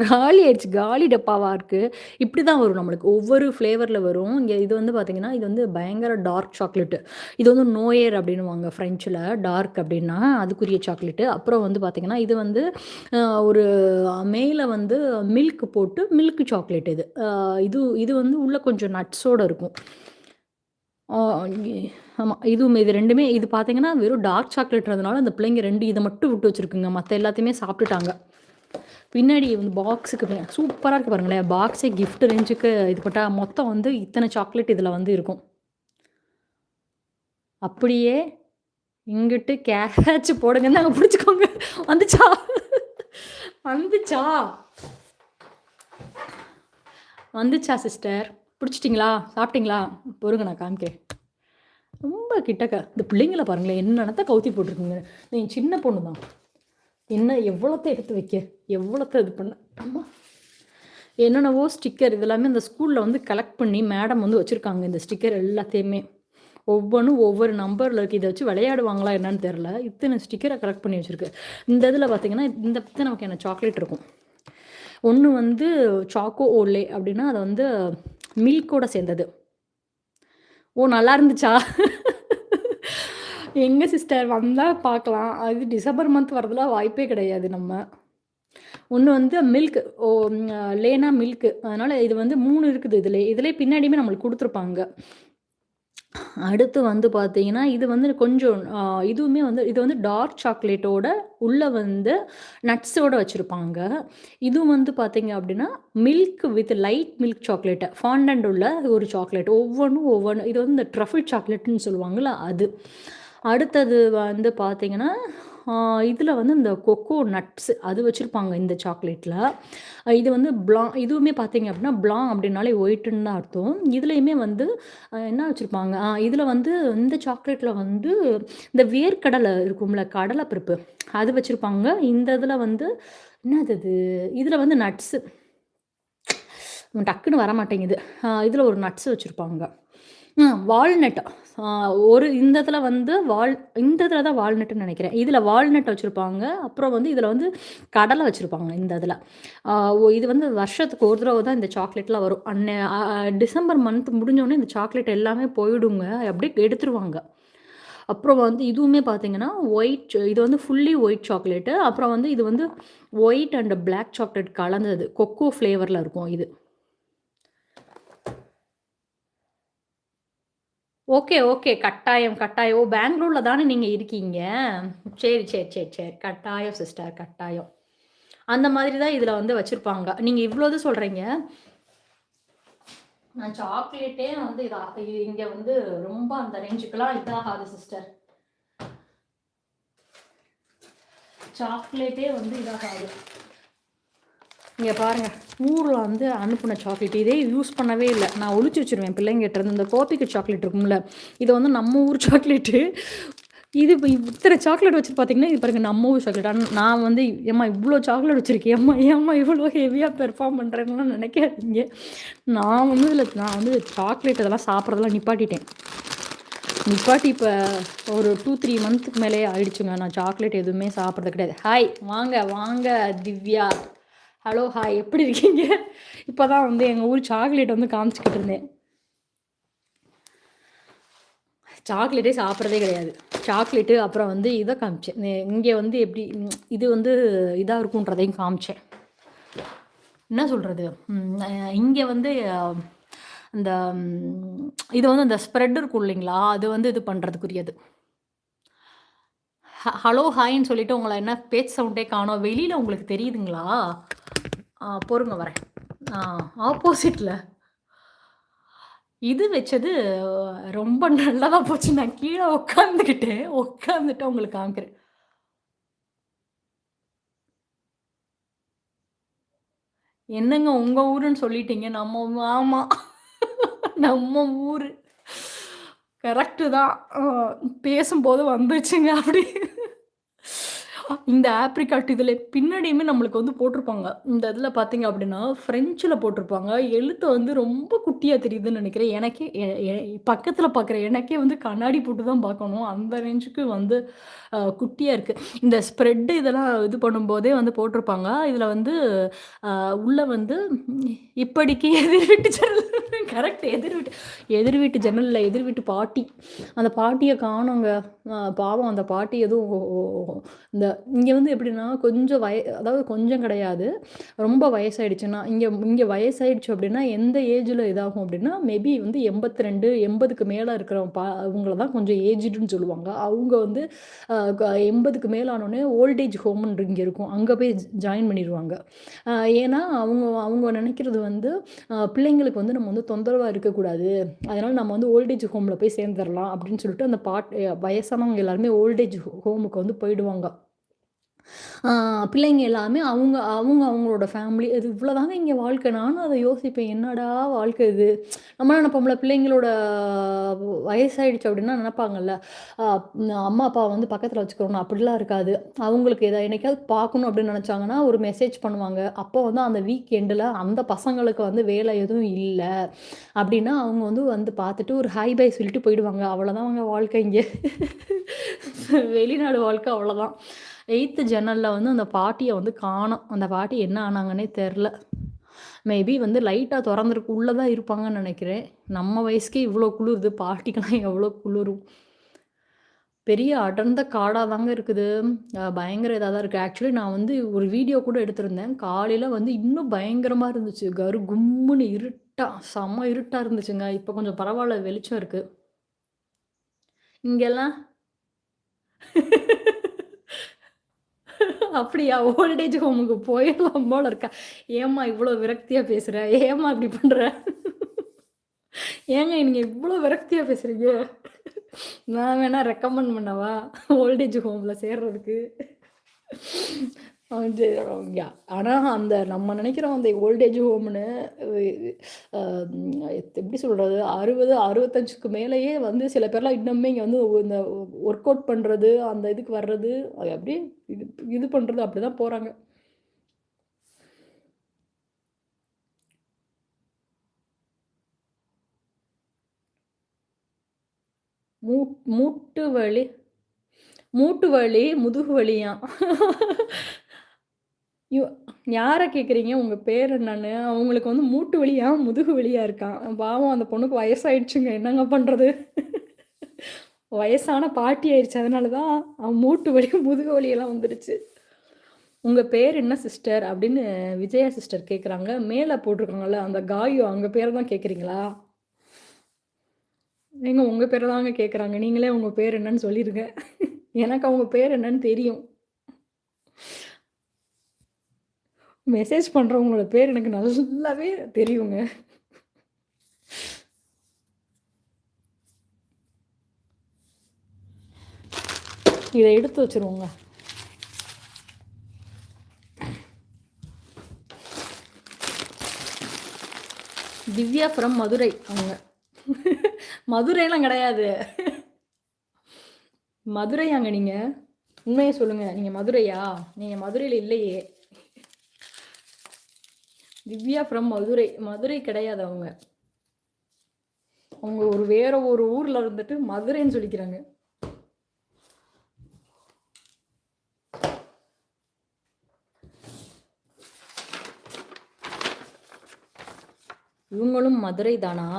காலி ஆயிடுச்சு. காலி டப்பாவா இருக்கு. இப்படி தான் வரும் நம்மளுக்கு. ஒவ்வொரு ஃப்ளேவர்ல வரும். இங்க இது வந்து பார்த்தீங்கன்னா, இது வந்து பயங்கர டார்க் சாக்லேட்டு. இது வந்து நோயர் அப்படின்னுவாங்க ஃப்ரெஞ்சுல. டார்க் அப்படின்னா அதுக்குரிய சாக்லேட்டு. அப்புறம் வந்து பார்த்தீங்கன்னா, இது வந்து ஒரு மேல வந்து மில்க் போட்டு மில்க் சாக்லேட் இது. இது இது வந்து உள்ள கொஞ்சம் நட்ஸோட இருக்கும். ஆ இ ஆமா. இது 2மே இது பார்த்தீங்கன்னா, வெறும் டார்க் சாக்லேட்ன்றதுனால அந்த பிள்ளைங்க 2 இத மட்டும் விட்டு வச்சிருக்குங்க. மத்த எல்லாத்தையுமே சாப்பிட்டுட்டாங்க. பின்னாடி வந்து பாக்ஸுக்கு சூப்பரா இருக்கு பாருங்களேன். பாக்ஸே கிஃப்ட் ரேஞ்சுக்கு இது போட்டா மொத்தம் வந்து இத்தன சாக்லேட் இதுல வந்து இருக்கும். அப்படியே இங்கிட்டு கேட்ச் போடுங்க. இந்தாங்க புடிச்சுக்கோங்க. வந்துச்சா? வந்துச்சா? வந்துச்சா சிஸ்டர்? புடிச்சிட்டீங்களா? சாப்பிட்டீங்களா? பொறுங்க நான் காமிக்கிறேன். ரொம்ப கிட்டக்க. இந்த பிள்ளைங்கள பாருங்களேன். என்னென்னத்த கவுத்தி போட்டுருக்குங்க. என் சின்ன பொண்ணு தான். என்ன எவ்வளோத்த எடுத்து வைக்க? எவ்வளோத்த இது பண்ண? அம்மா! என்னென்னவோ ஸ்டிக்கர் இதெல்லாமே அந்த ஸ்கூல்ல வந்து கலெக்ட் பண்ணி மேடம் வந்து வச்சிருக்காங்க. இந்த ஸ்டிக்கர் எல்லாத்தையுமே. ஒவ்வொன்னும் ஒவ்வொரு நம்பர்ல இருக்கு. இத வச்சு விளையாடுவாங்களா என்னன்னு தெரியல. இத்தன ஸ்டிக்கர கலெக்ட் பண்ணி வச்சிருக்கு. இந்த இதில பார்த்தீங்கன்னா, இந்த இத்தன வகையான சாக்லேட் இருக்கும். ஒண்ணு வந்து சாக்கோ ஓலே அப்டின்னா, அது வந்து மில்க்கோட சேர்ந்தது. ஓ! நல்லா இருந்துச்சா? எங்க சிஸ்டர் வந்தா பார்க்கலாம். அது டிசம்பர் மந்த் வரதுலாம் வாய்ப்பே கிடையாது நம்ம. ஒண்ணு வந்து மில்க் ஓ லேனா மில்க். அதனால இது வந்து 3 இருக்குது இதுலயே. இதுலயே பின்னாடியுமே நம்மளுக்கு குடுத்துருப்பாங்க. அடுத்து வந்து பார்த்தீங்கன்னா, இது வந்து கொஞ்சம் இதுவுமே வந்து இது வந்து டார்க் சாக்லேட்டோட உள்ள வந்து நட்ஸோட வச்சிருப்பாங்க. இதுவும் வந்து பார்த்தீங்க அப்டின்னா, milk with light milk chocolate. Fondant உள்ள ஒரு சாக்லேட். ஒவ்வொன்னும் ஒவ்வொன்னு. இது வந்து இந்த ட்ரஃபிள் சாக்லேட்ன்னு சொல்லுவாங்கல்ல அது. அடுத்தது வந்து பார்த்தீங்கன்னா, இதில வந்து இந்த கொக்கோ நட்ஸ் அது வச்சிருப்பாங்க இந்த சாக்லேட்ல. இது வந்து இதுவுமே பார்த்தீங்க அப்டின்னா, ப்ளாங் அப்டின்னாலே ஒயிட்டுன்னு தான் அர்த்தம். இதுலயுமே வந்து என்ன வச்சிருப்பாங்க, இதில வந்து இந்த சாக்லேட்ல வந்து இந்த வேர்க்கடலை இருக்கும்ல, கடலை பருப்பு அது வச்சிருப்பாங்க. இந்த இதில வந்து என்னது இது? இதில வந்து நட்ஸு டக்குன்னு வரமாட்டேங்குது. இதில ஒரு நட்ஸ் வச்சிருப்பாங்க. வால்நட். ஆ இந்த இதில வந்து இந்த இதில தான் வால்நட்ன்னு நெனைக்கிறேன். இதில வால்நட் வச்சிருப்பாங்க. அப்புறம் வந்து இதில வந்து கடலை வச்சிருப்பாங்க இந்த இதில. இது வந்து வருஷத்துக்கு ஒரு தடவ தான் இந்த சாக்லேட்லாம் வரும். டிசம்பர் மந்த் முடிஞ்சோனே இந்த சாக்லேட் எல்லாமே போயிடுங்க. அப்படியே எடுத்துருவாங்க. அப்புறம் வந்து இதுவுமே பார்த்தீங்கன்னா, இது வந்து ஃபுல்லி ஒயிட் சாக்லேட்டு. அப்புறம் வந்து இது வந்து ஒயிட் அண்ட் பிளாக் சாக்லேட் கலந்தது. கொக்கோ ஃப்ளேவர்ல இருக்கும் இது. Okay, okay. கட்டாயம், கட்டாயம். ஓ! பெங்களூர்ல தானே நீங்க இருக்கீங்க. சரி, சரி, சரி, சரி. கட்டாயம் சிஸ்டர், கட்டாயம். அந்த மாதிரி தான் இதுல வந்து வச்சிருப்பாங்க. நீங்க இவ்ளோ இது சொல்றீங்க. நான் சாக்லேட்டே வந்து இங்க வந்து ரொம்ப அந்த ரேஞ்சுக்குலாம் இதாகாது சிஸ்டர். சாக்லேட்டே வந்து இதாகாது. இங்க பாருங்க. ஊர்ல வந்து அனுப்புன சாக்லேட். இதே யூஸ் பண்ணவே இல்ல. நான் ஒளிச்சு வச்சுருவேன் பிள்ளைங்கிட்ட இருந்து. இந்த கோபிக்கு சாக்லேட் இருக்கும்ல, இது வந்து நம்ம ஊர் சாக்லேட்டு. இது இப்ப இத்தன சாக்லேட் வச்சு பார்த்தீங்கன்னா, இது பாருங்க நம்ம ஊர் சாக்லேட். ஆனா நான் வந்து ஏம்மா இவ்ளோ சாக்லேட் வச்சிருக்கியேம்மா, ஏம்மா இவ்ளோ ஹெவியா பெர்ஃபார்ம் பண்றேன்லாம் நெனைக்காதீங்க. நான் வந்து சாக்லேட் இதெல்லாம் சாப்பிட்றதெல்லாம் நிப்பாட்டிட்டேன். நிப்பாட்டி இப்ப ஒரு 2, 3 மந்த்துக்கு மேலேயே ஆயிடுச்சுங்க. நான் சாக்லேட் எதுவுமே சாப்பிட்றது கிடையாது. ஹாய் வாங்க, வாங்க திவ்யா. ஹலோ, ஹாய் எப்படி இருக்கீங்க? இப்பதான் வந்து எங்க ஊர் சாக்லேட் வந்து காமிச்சுக்கிட்டு இருந்தேன். சாக்லேட்டே சாப்பிட்றதே கிடையாது. சாக்லேட்டு அப்புறம் வந்து இத காமிச்சேன். இங்க வந்து எப்படி இது வந்து இதா இருக்குன்றதையும் காமிச்சேன். என்ன சொல்றது? இங்க வந்து இந்த இது வந்து அந்த ஸ்ப்ரெட் இருக்கும் இல்லைங்களா? அது வந்து இது பண்றதுக்குரியது. ஹலோ, ஹாய்ன்னு சொல்லிட்டு உங்கள என்ன பேச்சு சவுண்டே காணோம். வெளியில உங்களுக்கு தெரியுதுங்களா? பொறுங்க வரேன். ஆ ஆப்போசிட்ல. இது வச்சது ரொம்ப நல்லதா போச்சு. நான் கீழ உட்காந்துக்கிட்டேன். உட்காந்துட்டு உங்களுக்கு காமிக்கிறேன். என்னங்க உங்க ஊருன்னு சொல்லிட்டீங்க. ஆமா. நம்ம ஊரு. கரெக்ட்டு தான். பேசும்போது வந்துச்சுங்க அப்படி. இந்த ஆப்ரிகாட் இதில பின்னாடியுமே நம்மளுக்கு வந்து போட்டிருப்பாங்க. இந்த இதில பார்த்தீங்க அப்படின்னா, ஃப்ரெஞ்சுல போட்டிருப்பாங்க. எழுத்து வந்து ரொம்ப குட்டியா தெரியுதுன்னு நெனைக்கிறேன். எனக்கே எ எ பக்கத்தில பார்க்குற எனக்கே வந்து கண்ணாடி போட்டு தான் பார்க்கணும். அந்த ரேஞ்சுக்கு வந்து குட்டியா இருக்கு. இந்த ஸ்ப்ரெட் இதெல்லாம் இது பண்ணும்போதே வந்து போட்டிருப்பாங்க. இதில வந்து உள்ள வந்து இப்படிக்கு எதிர் வீட்டு ஜன்னல் கரெக்ட் எதிர் வீட்டு ஜன்னல்ல எதிர் வீட்டு பாட்டி. அந்த பாட்டிய காணோங்க. பாவம் அந்த பாட்டி எதுவும் இந்த இங்க வந்து எப்படின்னா, கொஞ்சம் அதாவது கொஞ்சம் கிடையாது. ரொம்ப வயசாயிடுச்சுன்னா, இங்க இங்க வயசாயிடுச்சு அப்படின்னா, எந்த ஏஜ்ல இதாகும் அப்படின்னா, மேபி வந்து 82, 80க்கு மேல இருக்கிறவங்க அவங்கள தான் கொஞ்சம் ஏஜ்டுன்னு சொல்லுவாங்க. அவங்க வந்து 80க்கு மேல ஆனோனே ஓல்ட் ஏஜ் ஹோம்ன்னு இங்க இருக்கும். அங்க போய் ஜாயின் பண்ணிருவாங்க. அ ஏன்னா, அவங்க அவங்க நெனைக்கிறது வந்து, பிள்ளைங்களுக்கு வந்து நம்ம வந்து தொந்தரவா இருக்கக்கூடாது. அதனால நம்ம வந்து ஓல்ட் ஏஜ் ஹோம்ல போய் சேர்ந்துரலாம் அப்படின்னு சொல்லிட்டு அந்த வயசானவங்க எல்லாருமே ஓல்ட் ஏஜ் ஹோமுக்கு வந்து போயிடுவாங்க. ஆ பிள்ளைங்க எல்லாமே அவங்க அவங்க அவங்களோட ஃபேமிலி இது இவ்வளோதாங்க இங்க வாழ்க்கை. நானும் அத யோசிப்பேன். என்னடா வாழ்க்கை இது? நம்ம என்ன நெனைப்போம்ல, பிள்ளைங்களோட வயசாயிடுச்சு அப்டின்னா நெனைப்பாங்கல்ல, அ அம்மா, அப்பா வந்து பக்கத்துல வச்சுக்கணும். அப்படிலாம் இருக்காது. அவங்களுக்கு என்னைக்காவது பார்க்கணும் அப்படின்னு நெனைச்சாங்கன்னா, ஒரு மெசேஜ் பண்ணுவாங்க. அப்போ வந்து அந்த வீக் எண்டுல அந்த பசங்களுக்கு வந்து வேலை எதுவும் இல்ல அப்படின்னா, அவங்க வந்து பார்த்துட்டு ஒரு ஹாய் பாய் சொல்லிட்டு போயிடுவாங்க. அவ்வளோதாங்க வாழ்க்கை இங்க. வெளிநாடு வாழ்க்கை அவ்வளோதான். 8த் ஜன்னல்ல வந்து அந்த பாட்டிய வந்து காணோம். அந்த பாட்டி என்ன ஆனாங்கன்னே தெர்ல. மேபி வந்து லைட்டா தொறந்திருக்கு. உள்ள தான் இருப்பாங்கன்னு நெனைக்கிறேன். நம்ம வயசுக்கே இவ்ளோ குளிருது. பாட்டிக்கெல்லாம் எவ்ளோ குளிரும். பெரிய அடர்ந்த காடா தாங்க இருக்குது. பயங்கர இதா தான் இருக்கு. ஆக்சுவலி நான் வந்து ஒரு வீடியோ கூட எடுத்திருந்தேன். காலையில வந்து இன்னும் பயங்கரமா இருந்துச்சு. கும்முன்னு இருட்டா, செம்ம இருட்டா இருந்துச்சுங்க. இப்ப கொஞ்சம் பரவால்ல வெளிச்சம் இருக்கு. இங்கெல்லாம் அப்படியா? ஓல்ட் ஏஜ் ஹோமுக்கு போயிரலாம் போல இருக்கா? ஏம்மா இவ்ளோ விரக்தியா பேசுற? ஏம்மா இப்படி பண்ற? ஏங்க நீங்க இவ்ளோ விரக்தியா பேசுறீங்க? நான் வேணா ரெக்கமெண்ட் பண்ணவா? ஓல்ட் ஏஜ் ஹோம்ல சேர்றதுக்கு. அது யா ஆனா அந்த நம்ம நெனைக்கிறோம் அந்த ஓல்ட் ஏஜ் ஹோம்ன்னு அ எப்படி சொல்றது? 60, 65க்கு மேலேயே வந்து சில பேர்லாம் இன்னுமே இங்க வந்து இந்த ஒர்க் அவுட் பண்றது, அந்த இதுக்கு வர்றது, அது அப்படியே இது இது பண்றது அப்படிதான் போறாங்க. மூ மூட்டு வலி மூட்டு வலி, முதுகு வலியாம். யோ யார கேட்குறீங்க? உங்க பேர் என்னன்னு? அவங்களுக்கு வந்து மூட்டு வலியா, முதுகு வலியா இருக்காம். பாவம் அந்த பொண்ணுக்கு வயசாயிடுச்சுங்க. என்னங்க பண்றது? வயசான பாட்டி ஆயிருச்சு. அதனால தான் மூட்டு வலி, முதுகு வலி எல்லாம் வந்துருச்சு. "உங்க பேர் என்ன சிஸ்டர்?" அப்படின்னு விஜயா சிஸ்டர் கேட்குறாங்க. மேல போட்டிருக்காங்கல்ல, அந்த காயு அவங்க பேர தான் கேட்குறீங்களா? ஏங்க உங்க பேர தாங்க கேட்குறாங்க. நீங்களே உங்க பேர் என்னன்னு சொல்லிருங்க. எனக்கு அவங்க பேர் என்னன்னு தெரியும். மெசேஜ் பண்றவங்களோட பேர் எனக்கு நல்லாவே தெரியுங்க. இத எடுத்து வச்சுருவோங்க. திவ்யா ஃப்ரம் மதுரை அவங்க. மதுரைலாம் கிடையாது. மதுரையாங்க நீங்க? உண்மைய சொல்லுங்க. நீங்க மதுரையா? நீங்க மதுரையில இல்லையே! திவ்யா ஃப்ரம் மதுரை. மதுரை கிடையாது அவங்க. அவங்க வேற ஒரு ஊர்ல இருந்துட்டு மதுரைன்னு சொல்லிக்கிறாங்க. இவங்களும் மதுரை தானா?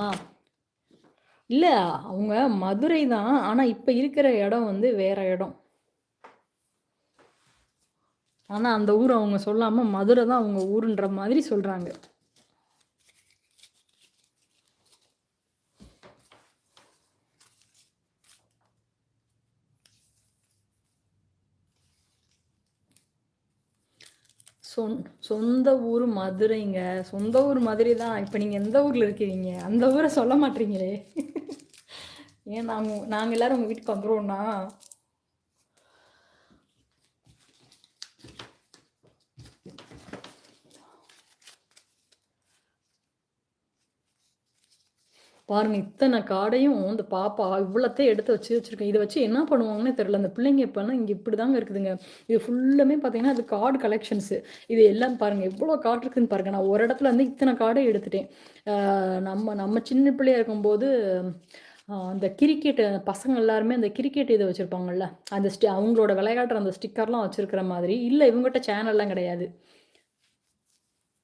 இல்ல அவங்க மதுரை தான். ஆனா இப்ப இருக்கிற இடம் வந்து வேற இடம். ஆனா அந்த ஊர் அவங்க சொல்லாம மதுரை தான் அவங்க ஊருன்ற மாதிரி சொல்றாங்க. சொந் சொந்த ஊரு மதுரைங்க. சொந்த ஊர் மதுரை தான். இப்ப நீங்க எந்த ஊர்ல இருக்கிறீங்க? அந்த ஊர சொல்ல மாட்றீங்களே! ஏன் நாங்க எல்லாரும் உங்க வீட்டுக்கு வந்துருவோம்னா? பாருங்க இத்தன கார்டையும் இந்த பாப்பா இவ்வளத்தையும் எடுத்து வச்சிருக்கேன். இத வச்சு என்ன பண்ணுவாங்கன்னே தெரியல. அந்த பிள்ளைங்க இப்பலாம் இங்க இப்படிதாங்க இருக்குதுங்க. இது ஃபுல்லுமே பார்த்தீங்கன்னா, அது கார்ட் கலெக்ஷன்ஸு. இது எல்லாம் பாருங்க எவ்வளோ கார்ட் இருக்குன்னு பாருங்க. நான் ஒரு இடத்துல இருந்து இத்தன கார்ட எடுத்துட்டேன். நம்ம நம்ம சின்ன பிள்ளையா இருக்கும்போது, அந்த கிரிக்கெட் பசங்க எல்லாருமே அந்த கிரிக்கெட் இத வச்சிருப்பாங்கல்ல. அந்த அவங்களோட விளையாடுற அந்த ஸ்டிக்கர்லாம் வச்சிருக்கிற மாதிரி. இல்ல இவங்கட்ட சேனல்லாம் கிடையாது.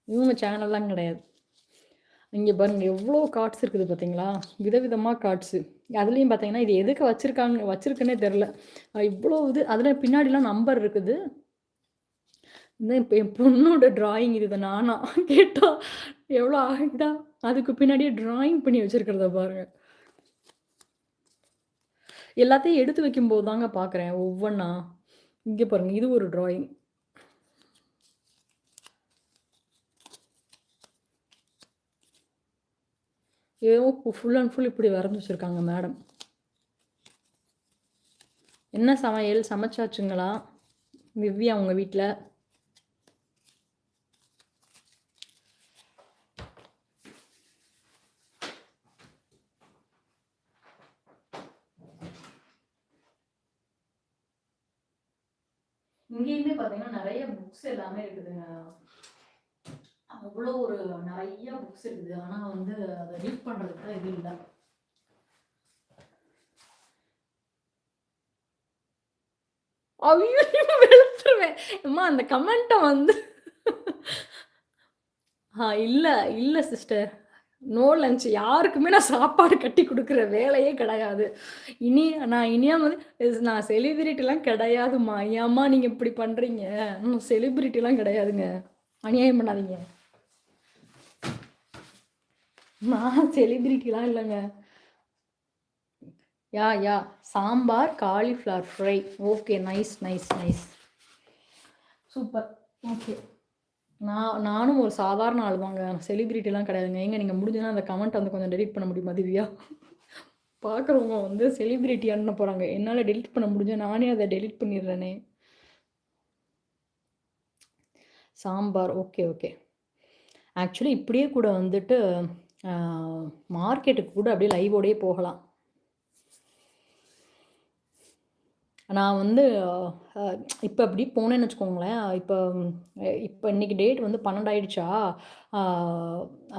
இவங்க சேனல்லாம் கிடையாது. இங்க பாருங்க எவ்ளோ கார்ட்ஸ் இருக்குது பார்த்தீங்களா? விதவிதமா கார்ட்ஸு. அதுலயும் பார்த்தீங்கன்னா, இது எதுக்கு வச்சிருக்குன்னே தெரியல. இவ்ளோ இது அதில பின்னாடிலாம் நம்பர் இருக்குது. இந்த இப்ப என் பொண்ணோட டிராயிங் இது நானா கேட்டா எவ்ளோ இதா அதுக்கு பின்னாடியே டிராயிங் பண்ணி வச்சிருக்கிறத பாருங்க. எல்லாத்தையும் எடுத்து வைக்கும்போது தாங்க பார்க்குறேன் ஒவ்வொன்னா. இங்க பாருங்க இது ஒரு டிராயிங். ஏதோ ஃபுல் அண்ட் ஃபுல் இப்படி வரைஞ்சு வச்சிருக்காங்க மேடம். என்ன சமையல் சமைச்சாச்சுங்களா? திவ்யா உங்க வீட்ல? இங்கேயுமே பார்த்தீங்கன்னா, நெறைய புக்ஸ் எல்லாமே இருக்குதுங்க. அவ்வளோ ஒரு நெறைய புக்ஸ் இருக்குது. ஆனா வந்து அத ரீட் பண்றதுக்கு தான் இது இல்ல. ஐயோ! வெளுத்துருவேன். அம்மா அந்த கமெண்ட்ட வந்து இல்ல, இல்ல சிஸ்டர். No lunch. யாருக்குமே நான் சாப்பாடு கட்டி குடுக்குற வேலையே கிடையாது. இனி நான் இனியா வந்து நான் செலிபிரிட்டிலாம் கிடையாதும்மா. ஏம்மா நீங்க இப்படி பண்றீங்க? செலிபிரிட்டிலாம் கிடையாதுங்க. அநியாயம் பண்ணாதீங்க. நான் செலிபிரிட்டிலாம் இல்லங்க. Yeah! Sambar, cauliflower fry. Okay. Nice, nice, nice. Super. Okay. நானும் ஒரு சாதாரண ஆள் தாங்க. செலிபிரிட்டிலாம் கிடையாதுங்க. ஏங்க நீங்க முடிஞ்சதுனா அந்த கமெண்ட்ட வந்து கொஞ்சம் டெலீட் பண்ண முடியுமா திவ்யா? பார்க்குறவங்க வந்து செலிபிரிட்டி எண்ண போறாங்க. என்னால டெலீட் பண்ண முடிஞ்சா நானே அத டெலீட் பண்ணிடுறேனே. சாம்பார். Okay, okay. ஆக்சுவலி இப்படியே கூட வந்துட்டு அ மார்க்கெட்டுக்கு கூட அப்படியே லைவோடயே போகலாம். நான் வந்து அ இப்ப அப்படி போனேன்னு வச்சுக்கோங்களேன், இப்ப இன்னைக்கு டேட் வந்து 12 ஆயிடுச்சா, ஆ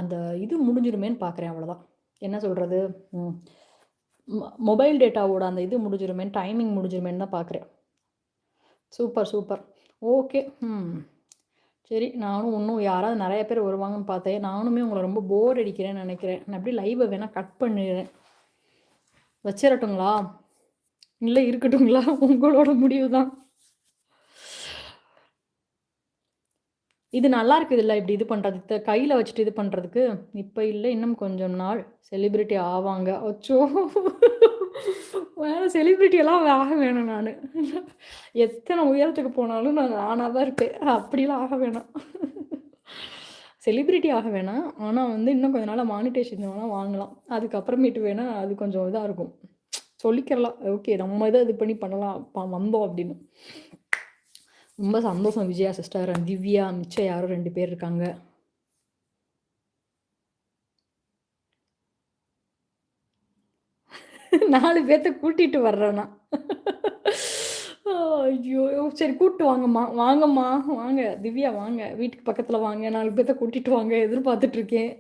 அந்த இது முடிஞ்சிருமேன்னு பார்க்குறேன் அவ்வளோதான். என்ன சொல்றது? ம். மொபைல் டேட்டாவோட அந்த இது முடிஞ்சிருமேன்னு, டைமிங் முடிஞ்சிருமேன்னு தான் பார்க்குறேன். Super, super. ஓகே. ம். சரி, நானும் இன்னும் யாராவது நெறைய பேர் வருவாங்கன்னு பார்த்தேன். நானுமே உங்கள ரொம்ப போர் அடிக்கிறேன்னு நெனைக்கிறேன். நான் அப்படியே லைவ வேணா கட் பண்ணிடுறேன். வச்சிரட்டுங்களா? இல்ல இருக்கட்டுங்களா? உங்களோட முடிவு தான். இது நல்லா இருக்குதுல்ல, இப்படி இது பண்றது. கையில வச்சுட்டு இது பண்றதுக்கு. இப்ப இல்ல, இன்னும் கொஞ்சம் நாள் செலிபிரிட்டி ஆவாங்க. அச்சோ! வேற செலிபிரிட்டி எல்லாம் ஆக வேணாம் நானு. எத்தன உயரத்துக்கு போனாலும் நான் நானா தான் இருப்பேன். அப்படிலாம் ஆக வேணாம். செலிபிரிட்டி ஆக வேணாம். ஆனா வந்து இன்னும் கொஞ்ச நாள்ல மானிட்டைசேஷன் வேணா வாங்கலாம். அதுக்கப்புறமேட்டு வேணா அது கொஞ்சம் இதா இருக்கும். சொல்லிக்கிறலாம். ஓகே நம்ம இத இது பண்ணி பண்ணலாம். வந்தோம் அப்படின்னு. ரொம்ப சந்தோஷம் விஜயா சிஸ்டர், திவ்யா, மிச்சம் யாரோ 2 பேர் இருக்காங்க. 4 பேத்த கூட்டிட்டு வர்றேன் நான். ஐயோ! சரி கூட்டு வாங்கம்மா. வாங்கம்மா, வாங்க. திவ்யா வாங்க. வீட்டுக்கு பக்கத்துல வாங்க. 4 பேத்த கூட்டிட்டு வாங்க. எதிர்பார்த்துட்டு இருக்கேன்.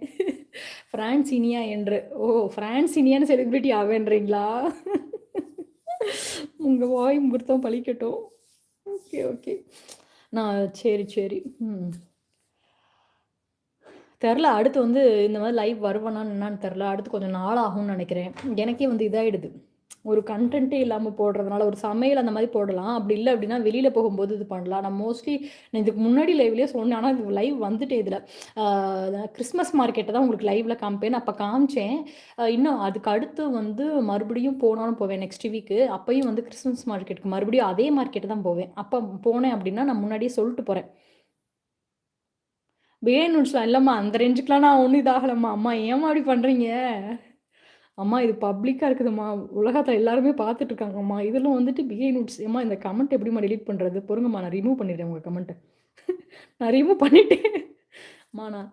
பிரான்சினியா என்று. ஓ! பிரான்சினியான்னு செலிபிரிட்டி ஆவேன்றீங்களா? உங்க வாய் முகூர்த்தம் பலிக்கட்டும். Okay, okay. சரி, சரி. ம். தெரில. அடுத்து வந்து இந்த மாரி லைவ் வருவேனான்னு என்னான்னு தெரில. அடுத்து கொஞ்சம் நாள் ஆகும்னு நெனைக்கிறேன். எனக்கே வந்து இதாயிடுது. ஒரு கன்டென்ட்டே இல்லாம போடுறதுனால, ஒரு சமையல் அந்த மாரி போடலாம். அப்படி இல்ல அப்படின்னா, வெளியில போகும்போது இது பண்ணலாம். நான் இதுக்கு முன்னாடி லைவ்லயே சொன்னேன். ஆனா, இது லைவ் வந்துட்டு இதுல. ஆ கிறிஸ்மஸ் மார்க்கெட்ட தான் உங்களுக்கு லைவ்ல காமிப்பேன். அப்ப காமிச்சேன். இன்னும் அதுக்கு அடுத்து வந்து மறுபடியும் போனாலும் போவேன் நெக்ஸ்ட் வீக்கு. அப்பயும் வந்து கிறிஸ்மஸ் மார்க்கெட்டுக்கு மறுபடியும் அதே மார்க்கெட் தான் போவேன். அப்ப போனேன் அப்படின்னா, நான் முன்னாடியே சொல்ட்டு போறேன். பிரியாணி நூடுல்ஸ்லாம் இல்லம்மா. அந்த ரேஞ்சுக்குலாம் நான் ஒண்ணும் இதாகலம்மா. அம்மா ஏம்மா இப்படி பண்றீங்க? அம்மா இது பப்ளிக்கா இருக்குதும்மா. உலகத்துல எல்லாருமே பார்த்துட்டு இருக்காங்கம்மா. இதுல வந்துட்டு பிரியாணி நூடுல்ஸ் ஏம்மா இந்த கமெண்ட் எப்படிம்மா டெலீட் பண்றது? பொறுங்கம்மா நான் ரிமூவ் பண்ணிடுறேன் உங்க கமெண்ட்ட. நான் ரிமூவ் பண்ணிட்டேன். அம்மா நான்